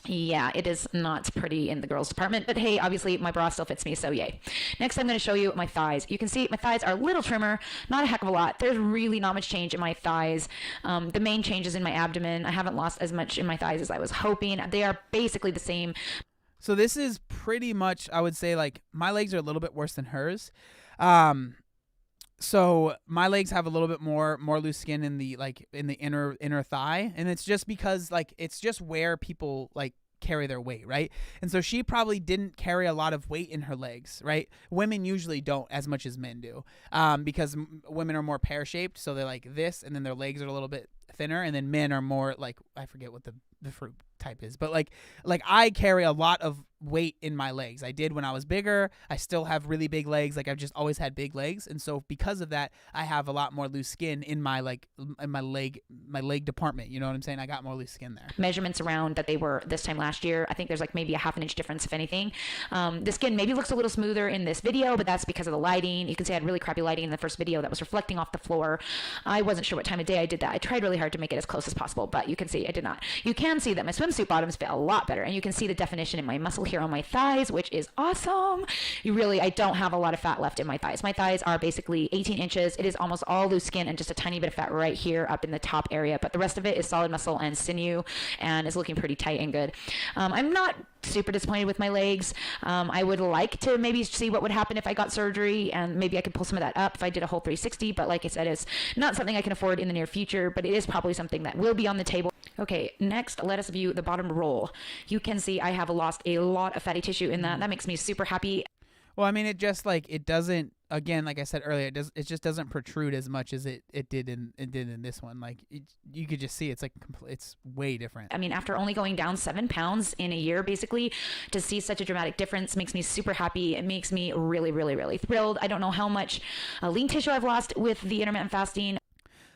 yeah, it is not pretty in the girls department, but hey, obviously my bra still fits me, so yay. Next, I'm going to show you my thighs. You can see my thighs are a little trimmer, not a heck of a lot. There's really not much change in my thighs. The main change is in my abdomen. I haven't lost as much in my thighs as I was hoping. They are basically the same. So this is pretty much, I would say, like my legs are a little bit worse than hers. So my legs have a little bit more loose skin in the inner thigh, and it's just because like it's just where people like carry their weight, right? And so she probably didn't carry a lot of weight in her legs, right? Women usually don't as much as men do, because women are more pear-shaped, so they're like this, and then their legs are a little bit thinner, and then men are more like, I forget what the fruit type is, but like I carry a lot of weight in my legs. I did when I was bigger. I still have really big legs. Like I've just always had big legs, and so because of that, I have a lot more loose skin in my leg department. You know what I'm saying? I got more loose skin there. Measurements around that they were this time last year. I think there's like maybe a half an inch difference, if anything. The skin maybe looks a little smoother in this video, but that's because of the lighting. You can see I had really crappy lighting in the first video that was reflecting off the floor. I wasn't sure what time of day I did that. I tried really hard to make it as close as possible, but you can see I did not. You can see that my swimsuit bottoms fit a lot better, and you can see the definition in my muscle here on my thighs, which is awesome. I don't have a lot of fat left in my thighs. My thighs are basically 18 inches. It is almost all loose skin and just a tiny bit of fat right here up in the top area, but the rest of it is solid muscle and sinew and is looking pretty tight and good. I'm not super disappointed with my legs. I would like to maybe see what would happen if I got surgery, and maybe I could pull some of that up if I did a whole 360, but like I said, it's not something I can afford in the near future, but it is probably something that will be on the table. Okay, next, let us view the bottom roll. You can see I have lost a lot of fatty tissue in that. That makes me super happy. Well, I mean, it just like, it doesn't again, like I said earlier, it just doesn't protrude as much as it did in this one. Like you could just see it's like it's way different. I mean, after only going down 7 pounds in a year, basically, to see such a dramatic difference makes me super happy. It makes me really, really, really thrilled. I don't know how much lean tissue I've lost with the intermittent fasting.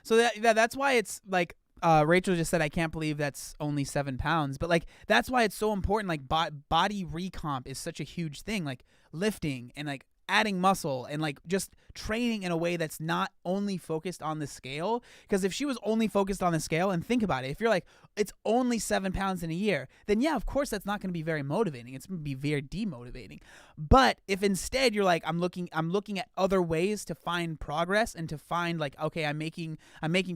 So that's why it's like Rachel just said, I can't believe that's only 7 pounds. But like that's why it's so important. Like body recomp is such a huge thing. Like lifting and like adding muscle and like just training in a way that's not only focused on the scale. Because if she was only focused on the scale, and think about it, if you're like, it's only 7 pounds in a year, then yeah, of course that's not going to be very motivating. It's going to be very demotivating. But if instead you're like, I'm looking at other ways to find progress and to find like, okay, I'm making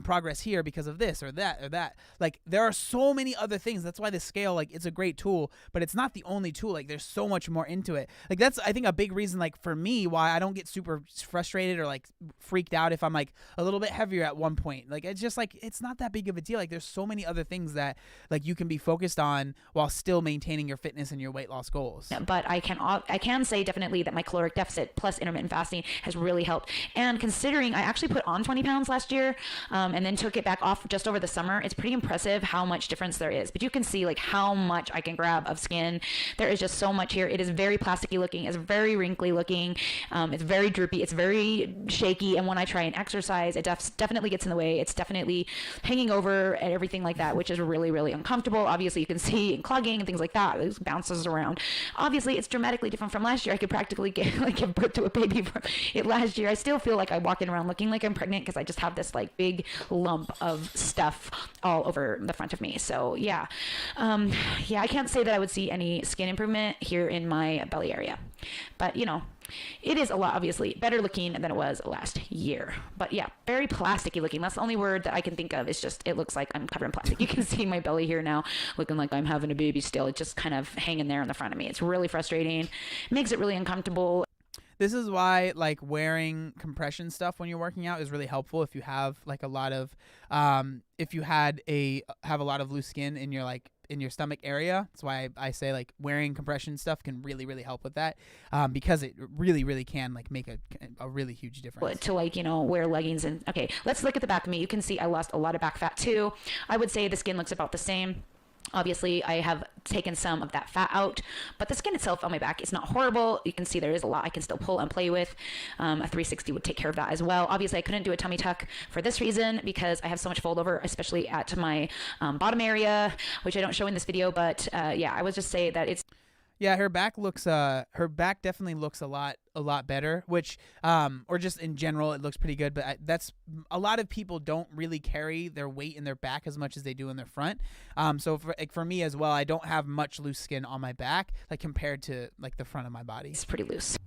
progress here because of this or that. Like there are so many other things. That's why the scale, like, it's a great tool, but it's not the only tool. Like there's so much more into it. Like that's, I think, a big reason, like for me, why I don't get super frustrated or like freaked out if I'm like a little bit heavier at one point. Like it's just like, it's not that big of a deal. Like there's so many other things that like you can be focused on while still maintaining your fitness and your weight loss goals. But I can say definitely that my caloric deficit plus intermittent fasting has really helped. And considering I actually put on 20 pounds last year and then took it back off just over the summer, it's pretty impressive how much difference there is. But you can see like how much I can grab of skin. There is just so much here. It is very plasticky looking. It's very wrinkly looking. It's very droopy. It's very shaky. And when I try and exercise, it definitely gets in the way. It's definitely hanging over and everything like that, which is really, really uncomfortable. Obviously, you can see in clogging and things like that. It bounces around. Obviously, it's dramatically different from last year. I could practically give birth to a baby from it last year. I still feel like I'm walking around looking like I'm pregnant because I just have this like big lump of stuff all over the front of me. So yeah, I can't say that I would see any skin improvement here in my belly area, but you know, it is a lot, obviously, better looking than it was last year. But yeah, very plasticky looking. That's the only word that I can think of. It's just, it looks like I'm covered in plastic. You can see my belly here now looking like I'm having a baby still. It's just kind of hanging there in the front of me. It's really frustrating. Makes it really uncomfortable. This is why like wearing compression stuff when you're working out is really helpful if you have like a lot of if you have a lot of loose skin in your like in your stomach area. That's why I say like wearing compression stuff can really, really help with that because it really, really can like make a really huge difference. To like, you know, wear leggings and okay, let's look at the back of me. You can see I lost a lot of back fat too. I would say the skin looks about the same. Obviously, I have taken some of that fat out, but the skin itself on my back is not horrible. You can see there is a lot I can still pull and play with. A 360 would take care of that as well. Obviously, I couldn't do a tummy tuck for this reason because I have so much fold over, especially at my bottom area, which I don't show in this video. But yeah, I would just say that it's... Yeah, her back definitely looks a lot better, which or just in general it looks pretty good, but that's a lot of people don't really carry their weight in their back as much as they do in their front. So for me as well, I don't have much loose skin on my back like compared to like the front of my body. It's pretty loose.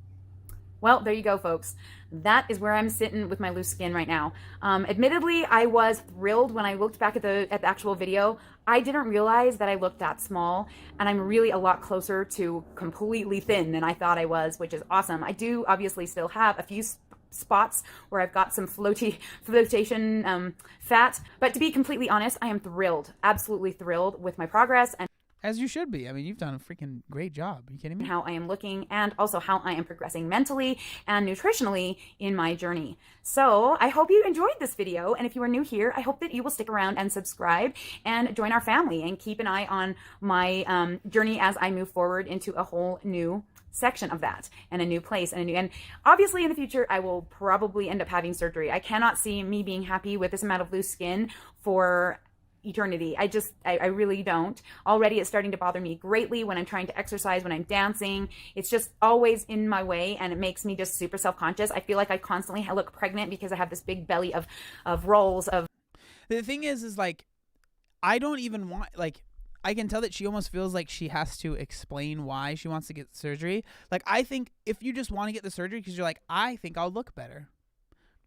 Well, there you go, folks. That is where I'm sitting with my loose skin right now. Admittedly, I was thrilled when I looked back at the actual video. I didn't realize that I looked that small, and I'm really a lot closer to completely thin than I thought I was, which is awesome. I do obviously still have a few spots where I've got some flotation fat, but to be completely honest, I am thrilled, absolutely thrilled with my progress and as you should be. I mean, you've done a freaking great job. Are you kidding me? How I am looking and also how I am progressing mentally and nutritionally in my journey. So I hope you enjoyed this video. And if you are new here, I hope that you will stick around and subscribe and join our family and keep an eye on my journey as I move forward into a whole new section of that and a new place and obviously in the future I will probably end up having surgery. I cannot see me being happy with this amount of loose skin for eternity. I really don't. Already it's starting to bother me greatly when I'm trying to exercise, when I'm dancing. It's just always in my way and it makes me just super self-conscious. I feel like I constantly look pregnant because I have this big belly of rolls of... The thing is like, I don't even want, like, I can tell that she almost feels like she has to explain why she wants to get surgery. Like, I think if you just want to get the surgery because you're like, I think I'll look better,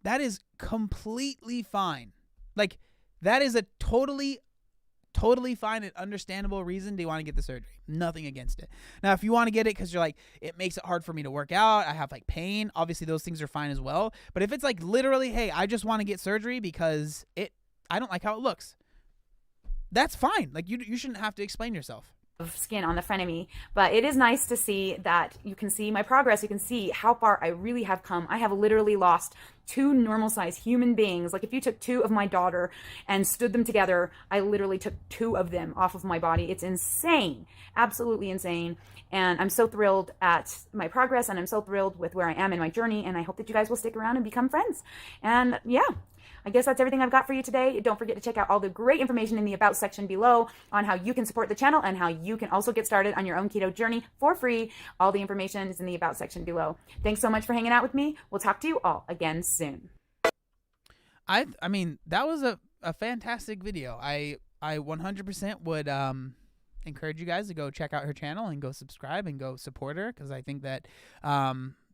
that is completely fine. Like, that is a totally fine and understandable reason to want to get the surgery. Nothing against it. Now, if you want to get it because you're like, it makes it hard for me to work out, I have like pain, obviously those things are fine as well. But if it's like literally, hey, I just want to get surgery because I don't like how it looks, that's fine. Like you shouldn't have to explain yourself. skin on the front of me, but it is nice to see that you can see my progress. You can see how far I really have come. I have literally lost 2 normal sized human beings. Like if you took 2 of my daughter and stood them together, I literally took 2 of them off of my body. It's insane, absolutely insane. And I'm so thrilled at my progress, and I'm so thrilled with where I am in my journey, and I hope that you guys will stick around and become friends. And yeah, I guess that's everything I've got for you today. Don't forget to check out all the great information in the About section below on how you can support the channel and how you can also get started on your own keto journey for free. All the information is in the About section below. Thanks so much for hanging out with me. We'll talk to you all again soon. I mean, that was a fantastic video. I 100% would encourage you guys to go check out her channel and go subscribe and go support her, because I think that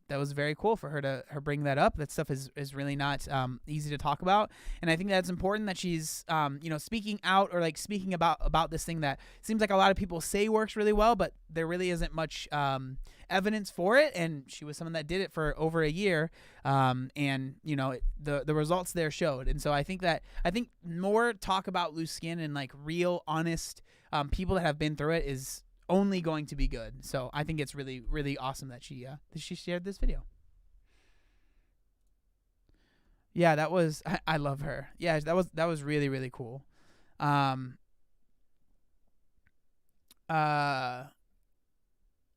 that was very cool for her to bring that up. That stuff is really not easy to talk about, and I think that's important that she's speaking out, or like speaking about this thing that seems like a lot of people say works really well, but there really isn't much evidence for it. And she was someone that did it for over a year, and the results there showed. And so I think more talk about loose skin and like real honest people that have been through it is only going to be good. So I think it's really, really awesome that she shared this video. Yeah, that was, I love her. Yeah, that was really, really cool.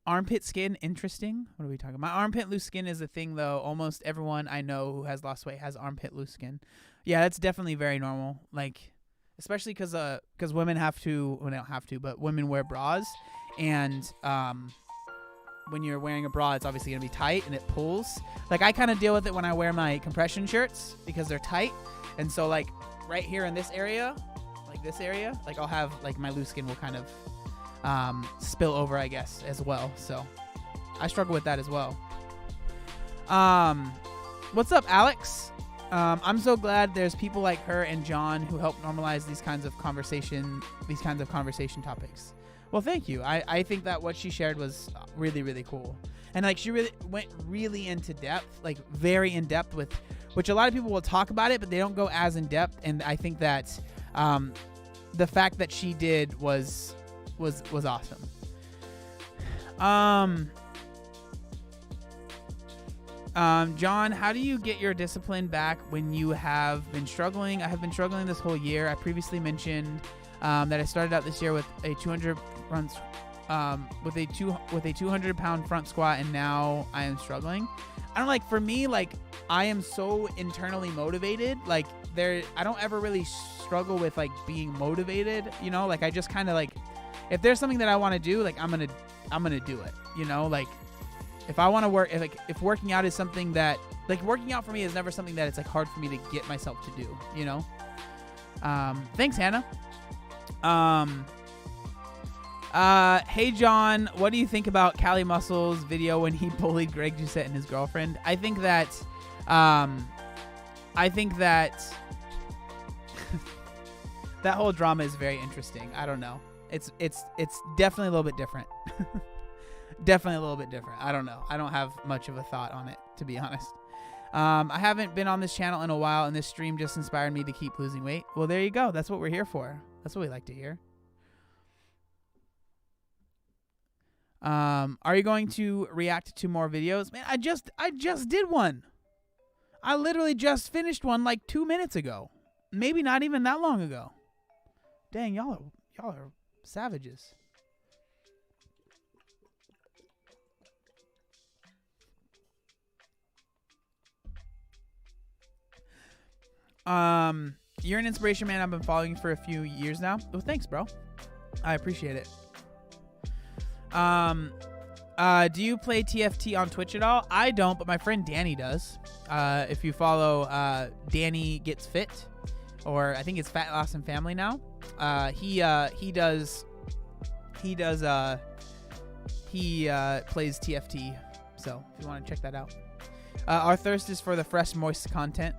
Armpit skin, interesting. What are we talking about? My armpit loose skin is a thing, though. Almost everyone I know who has lost weight has armpit loose skin. Yeah, that's definitely very normal. Like, especially because women have to, well, they don't have to, but women wear bras, and when you're wearing a bra, it's obviously gonna be tight and it pulls. Like, I kind of deal with it when I wear my compression shirts because they're tight, and so like right here in this area, like I'll have like my loose skin will kind of spill over, I guess, as well. So I struggle with that as well. What's up, Alex? I'm so glad there's people like her and John who help normalize these kinds of conversation topics. Well, thank you. I think that what she shared was really, really cool. And like, she really went really into depth, like very in depth, with which a lot of people will talk about it, but they don't go as in depth. And I think that the fact that she did was awesome. John, how do you get your discipline back when you have been struggling? I have been struggling this whole year. I previously mentioned that I started out this year with a 200 200-pound front squat, and now I am struggling. I don't, like, for me, like, I am so internally motivated. Like, I don't ever really struggle with like being motivated, like, I just kind of like, if there's something that I want to do, like, I'm gonna do it, like, if I want to work, if working out is something that, like, working out for me is never something that it's like hard for me to get myself to do, thanks, Hannah. Hey John, what do you think about Cali Muscle's video when he bullied Greg Doucette and his girlfriend? I think that that whole drama is very interesting. I don't know. It's definitely a little bit different. Definitely a little bit different. I don't know. I don't have much of a thought on it, to be honest. I haven't been on this channel in a while, and this stream just inspired me to keep losing weight. Well, there you go. That's what we're here for. That's what we like to hear. Are you going to react to more videos? Man, I just did one. I literally just finished one like 2 minutes ago. Maybe not even that long ago. Dang, y'all are savages. You're an inspiration, man. I've been following you for a few years now. Well, thanks, bro. I appreciate it. Do you play TFT on Twitch at all? I don't, but my friend Danny does. If you follow Danny Gets Fit, or I think it's Fat Loss and Family now, he plays TFT. So if you want to check that out, our thirst is for the fresh, moist content.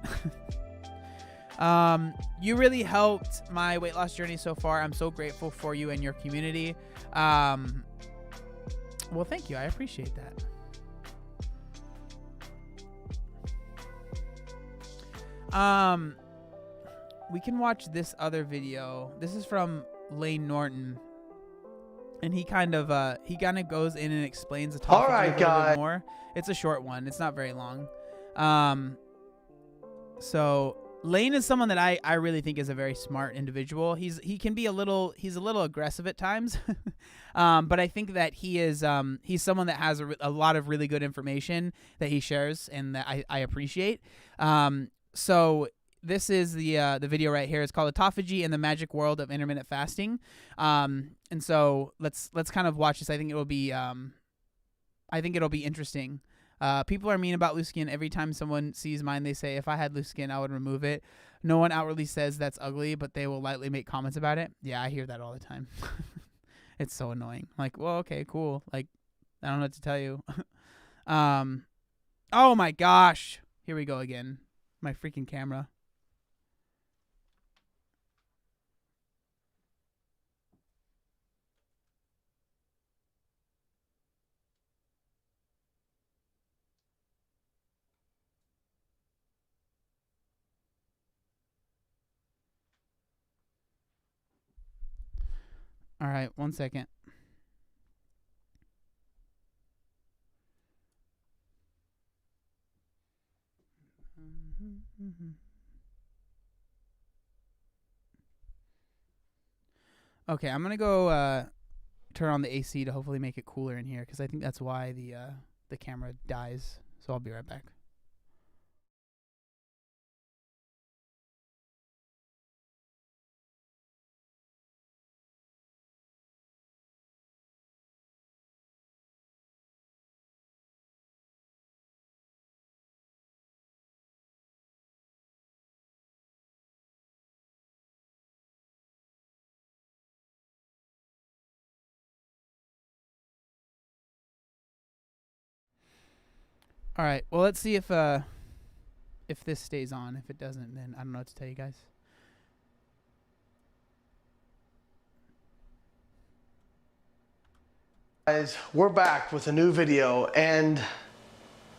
You really helped my weight loss journey so far. I'm so grateful for you and your community. Well, thank you. I appreciate that. We can watch this other video. This is from Lane Norton. and he kind of goes in and explains the All autophagy right, a little guys. bit more. It's a short one. It's not very long. So Lane is someone that I really think is a very smart individual. He's a little aggressive at times, but I think that he's someone that has a lot of really good information that he shares and that I appreciate. So this is the video right here. It's called Autophagy and the Magic World of Intermittent Fasting. And so let's kind of watch this. I think it'll be interesting. People are mean about loose skin. Every time someone sees mine, they say, if I had loose skin, I would remove it. No one outwardly says that's ugly, but they will lightly make comments about it. Yeah, I hear that all the time. It's so annoying. Like, well, okay, cool. Like, I don't know what to tell you. Oh my gosh. Here we go again. My freaking camera. All right, 1 second. Okay, I'm gonna go turn on the AC to hopefully make it cooler in here because I think that's why the camera dies. So I'll be right back. All right. Well, let's see if this stays on. If it doesn't, then I don't know what to tell you guys. Guys, we're back with a new video, and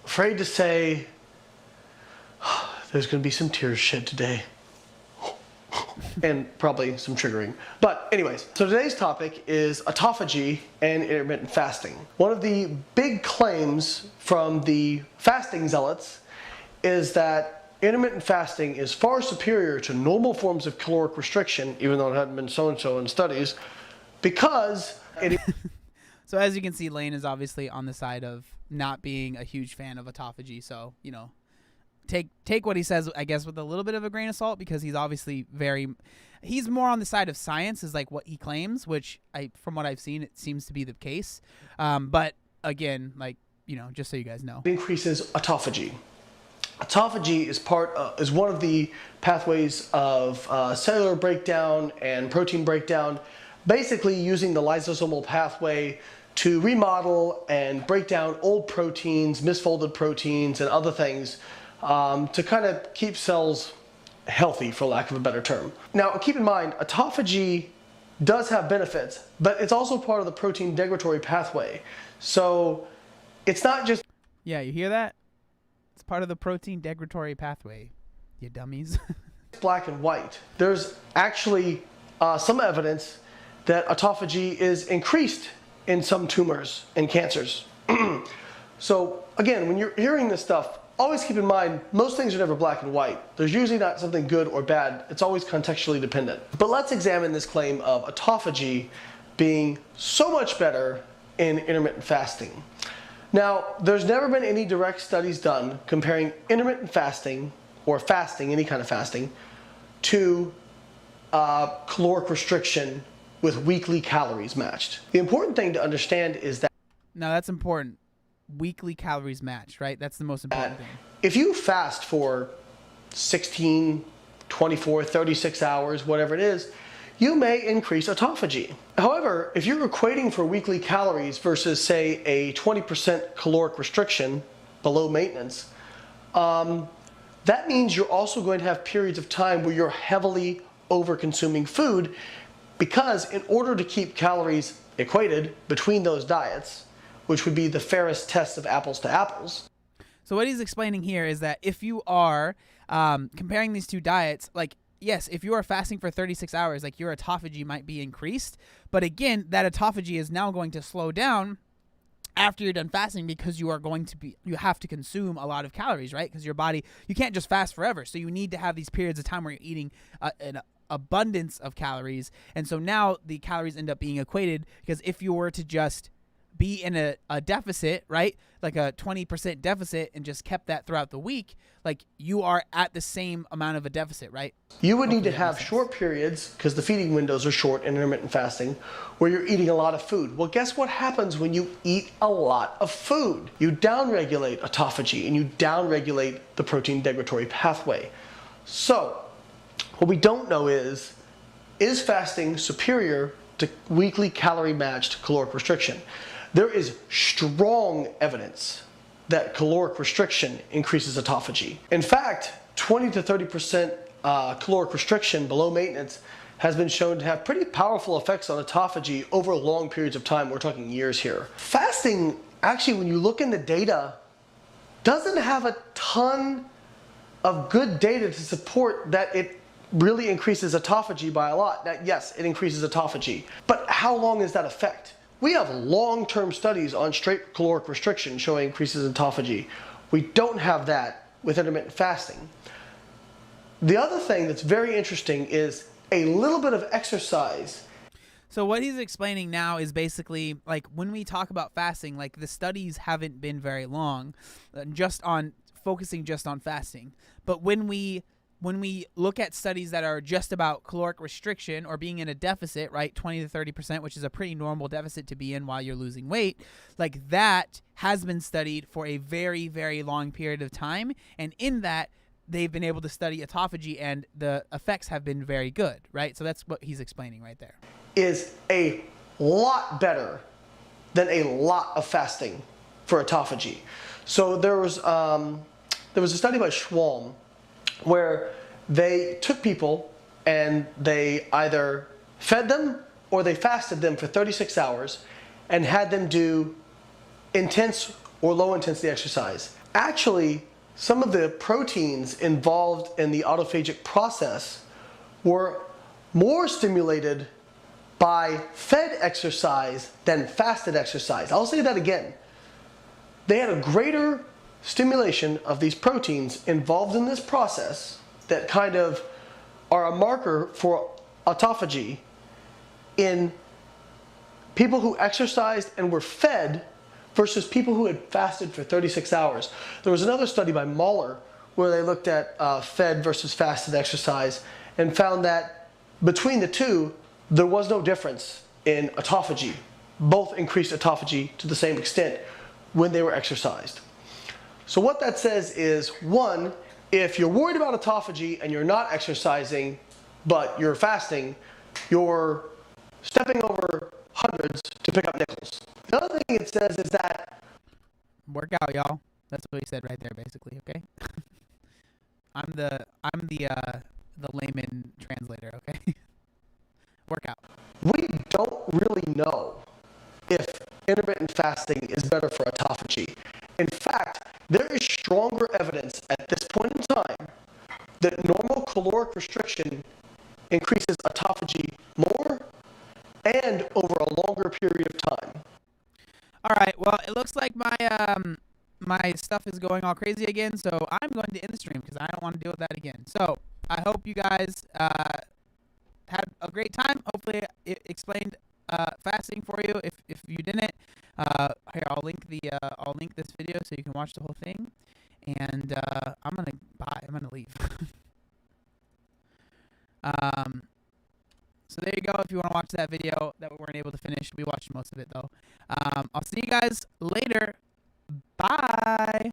afraid to say there's going to be some tears shed today. And probably some triggering. But anyways, so today's topic is autophagy and intermittent fasting. One of the big claims from the fasting zealots is that intermittent fasting is far superior to normal forms of caloric restriction, even though it hadn't been so-and-so in studies, because it So as you can see, Lane is obviously on the side of not being a huge fan of autophagy. So, you know, take what he says, I guess, with a little bit of a grain of salt, because he's obviously he's more on the side of science, is like what he claims, which from what I've seen, it seems to be the case. But again, like, you know, just so you guys know, increases autophagy. Autophagy is one of the pathways of cellular breakdown and protein breakdown, basically using the lysosomal pathway to remodel and break down old proteins, misfolded proteins, and other things to kind of keep cells healthy, for lack of a better term. Now, keep in mind, autophagy does have benefits, but it's also part of the protein degradatory pathway. So it's not just... Yeah, you hear that? It's part of the protein degradatory pathway, you dummies. black and white. There's actually some evidence that autophagy is increased in some tumors and cancers. So again, when you're hearing this stuff, always keep in mind, most things are never black and white. There's usually not something good or bad. It's always contextually dependent. But let's examine this claim of autophagy being so much better in intermittent fasting. Now, there's never been any direct studies done comparing intermittent fasting, or fasting, any kind of fasting, to caloric restriction with weekly calories matched. The important thing to understand is that... No, that's important. Weekly calories matched, right? That's the most important thing. If you fast for 16, 24, 36 hours, whatever it is, you may increase autophagy. However, if you're equating for weekly calories versus, say, a 20% caloric restriction below maintenance, that means you're also going to have periods of time where you're heavily over-consuming food, because in order to keep calories equated between those diets, which would be the fairest test of apples to apples. So what he's explaining here is that if you are comparing these two diets, like, yes, if you are fasting for 36 hours, like your autophagy might be increased. But again, that autophagy is now going to slow down after you're done fasting, because you have to consume a lot of calories, right? Because your body, you can't just fast forever. So you need to have these periods of time where you're eating an abundance of calories. And so now the calories end up being equated, because if you were to just be in a deficit, right? Like a 20% deficit, and just kept that throughout the week, like you are at the same amount of a deficit, right? You would need to have short periods, because the feeding windows are short in intermittent fasting, where you're eating a lot of food. Well, guess what happens when you eat a lot of food? You downregulate autophagy, and you downregulate the protein degradatory pathway. So what we don't know is fasting superior to weekly calorie matched caloric restriction? There is strong evidence that caloric restriction increases autophagy. In fact, 20 to 30% caloric restriction below maintenance has been shown to have pretty powerful effects on autophagy over long periods of time. We're talking years here. Fasting, actually, when you look in the data, doesn't have a ton of good data to support that it really increases autophagy by a lot. Now, yes, it increases autophagy, but how long is that effect? We have long-term studies on straight caloric restriction showing increases in autophagy. We don't have that with intermittent fasting. The other thing that's very interesting is a little bit of exercise. So what he's explaining now is basically, like, when we talk about fasting, like, the studies haven't been very long, focusing just on fasting. But when we look at studies that are just about caloric restriction or being in a deficit, right, 20 to 30%, which is a pretty normal deficit to be in while you're losing weight, like, that has been studied for a very, very long period of time. And in that, they've been able to study autophagy, and the effects have been very good, right? So that's what he's explaining right there. Is a lot better than a lot of fasting for autophagy. So there was a study by Schwalm where they took people and they either fed them or they fasted them for 36 hours and had them do intense or low intensity exercise. Actually, some of the proteins involved in the autophagic process were more stimulated by fed exercise than fasted exercise. I'll say that again. They had a greater stimulation of these proteins involved in this process that kind of are a marker for autophagy in people who exercised and were fed versus people who had fasted for 36 hours. There was another study by Mahler where they looked at fed versus fasted exercise and found that between the two, there was no difference in autophagy. Both increased autophagy to the same extent when they were exercised. So what that says is, one, if you're worried about autophagy and you're not exercising, but you're fasting, you're stepping over hundreds to pick up nickels. The other thing it says is that work out, y'all. That's what he said right there, basically. Okay. I'm the layman translator. Okay. Work out. We don't really know if intermittent fasting is better for autophagy. In fact, there is stronger evidence at this point in time that normal caloric restriction increases autophagy more and over a longer period of time. All right. Well, it looks like my stuff is going all crazy again, so I'm going to end the stream because I don't want to deal with that again. So I hope you guys had a great time. Hopefully, it explained fasting for you. If you didn't, here I'll link this video so you can watch the whole thing. And I'm gonna leave. So there you go. If you want to watch that video that we weren't able to finish, we watched most of it though. I'll see you guys later. Bye.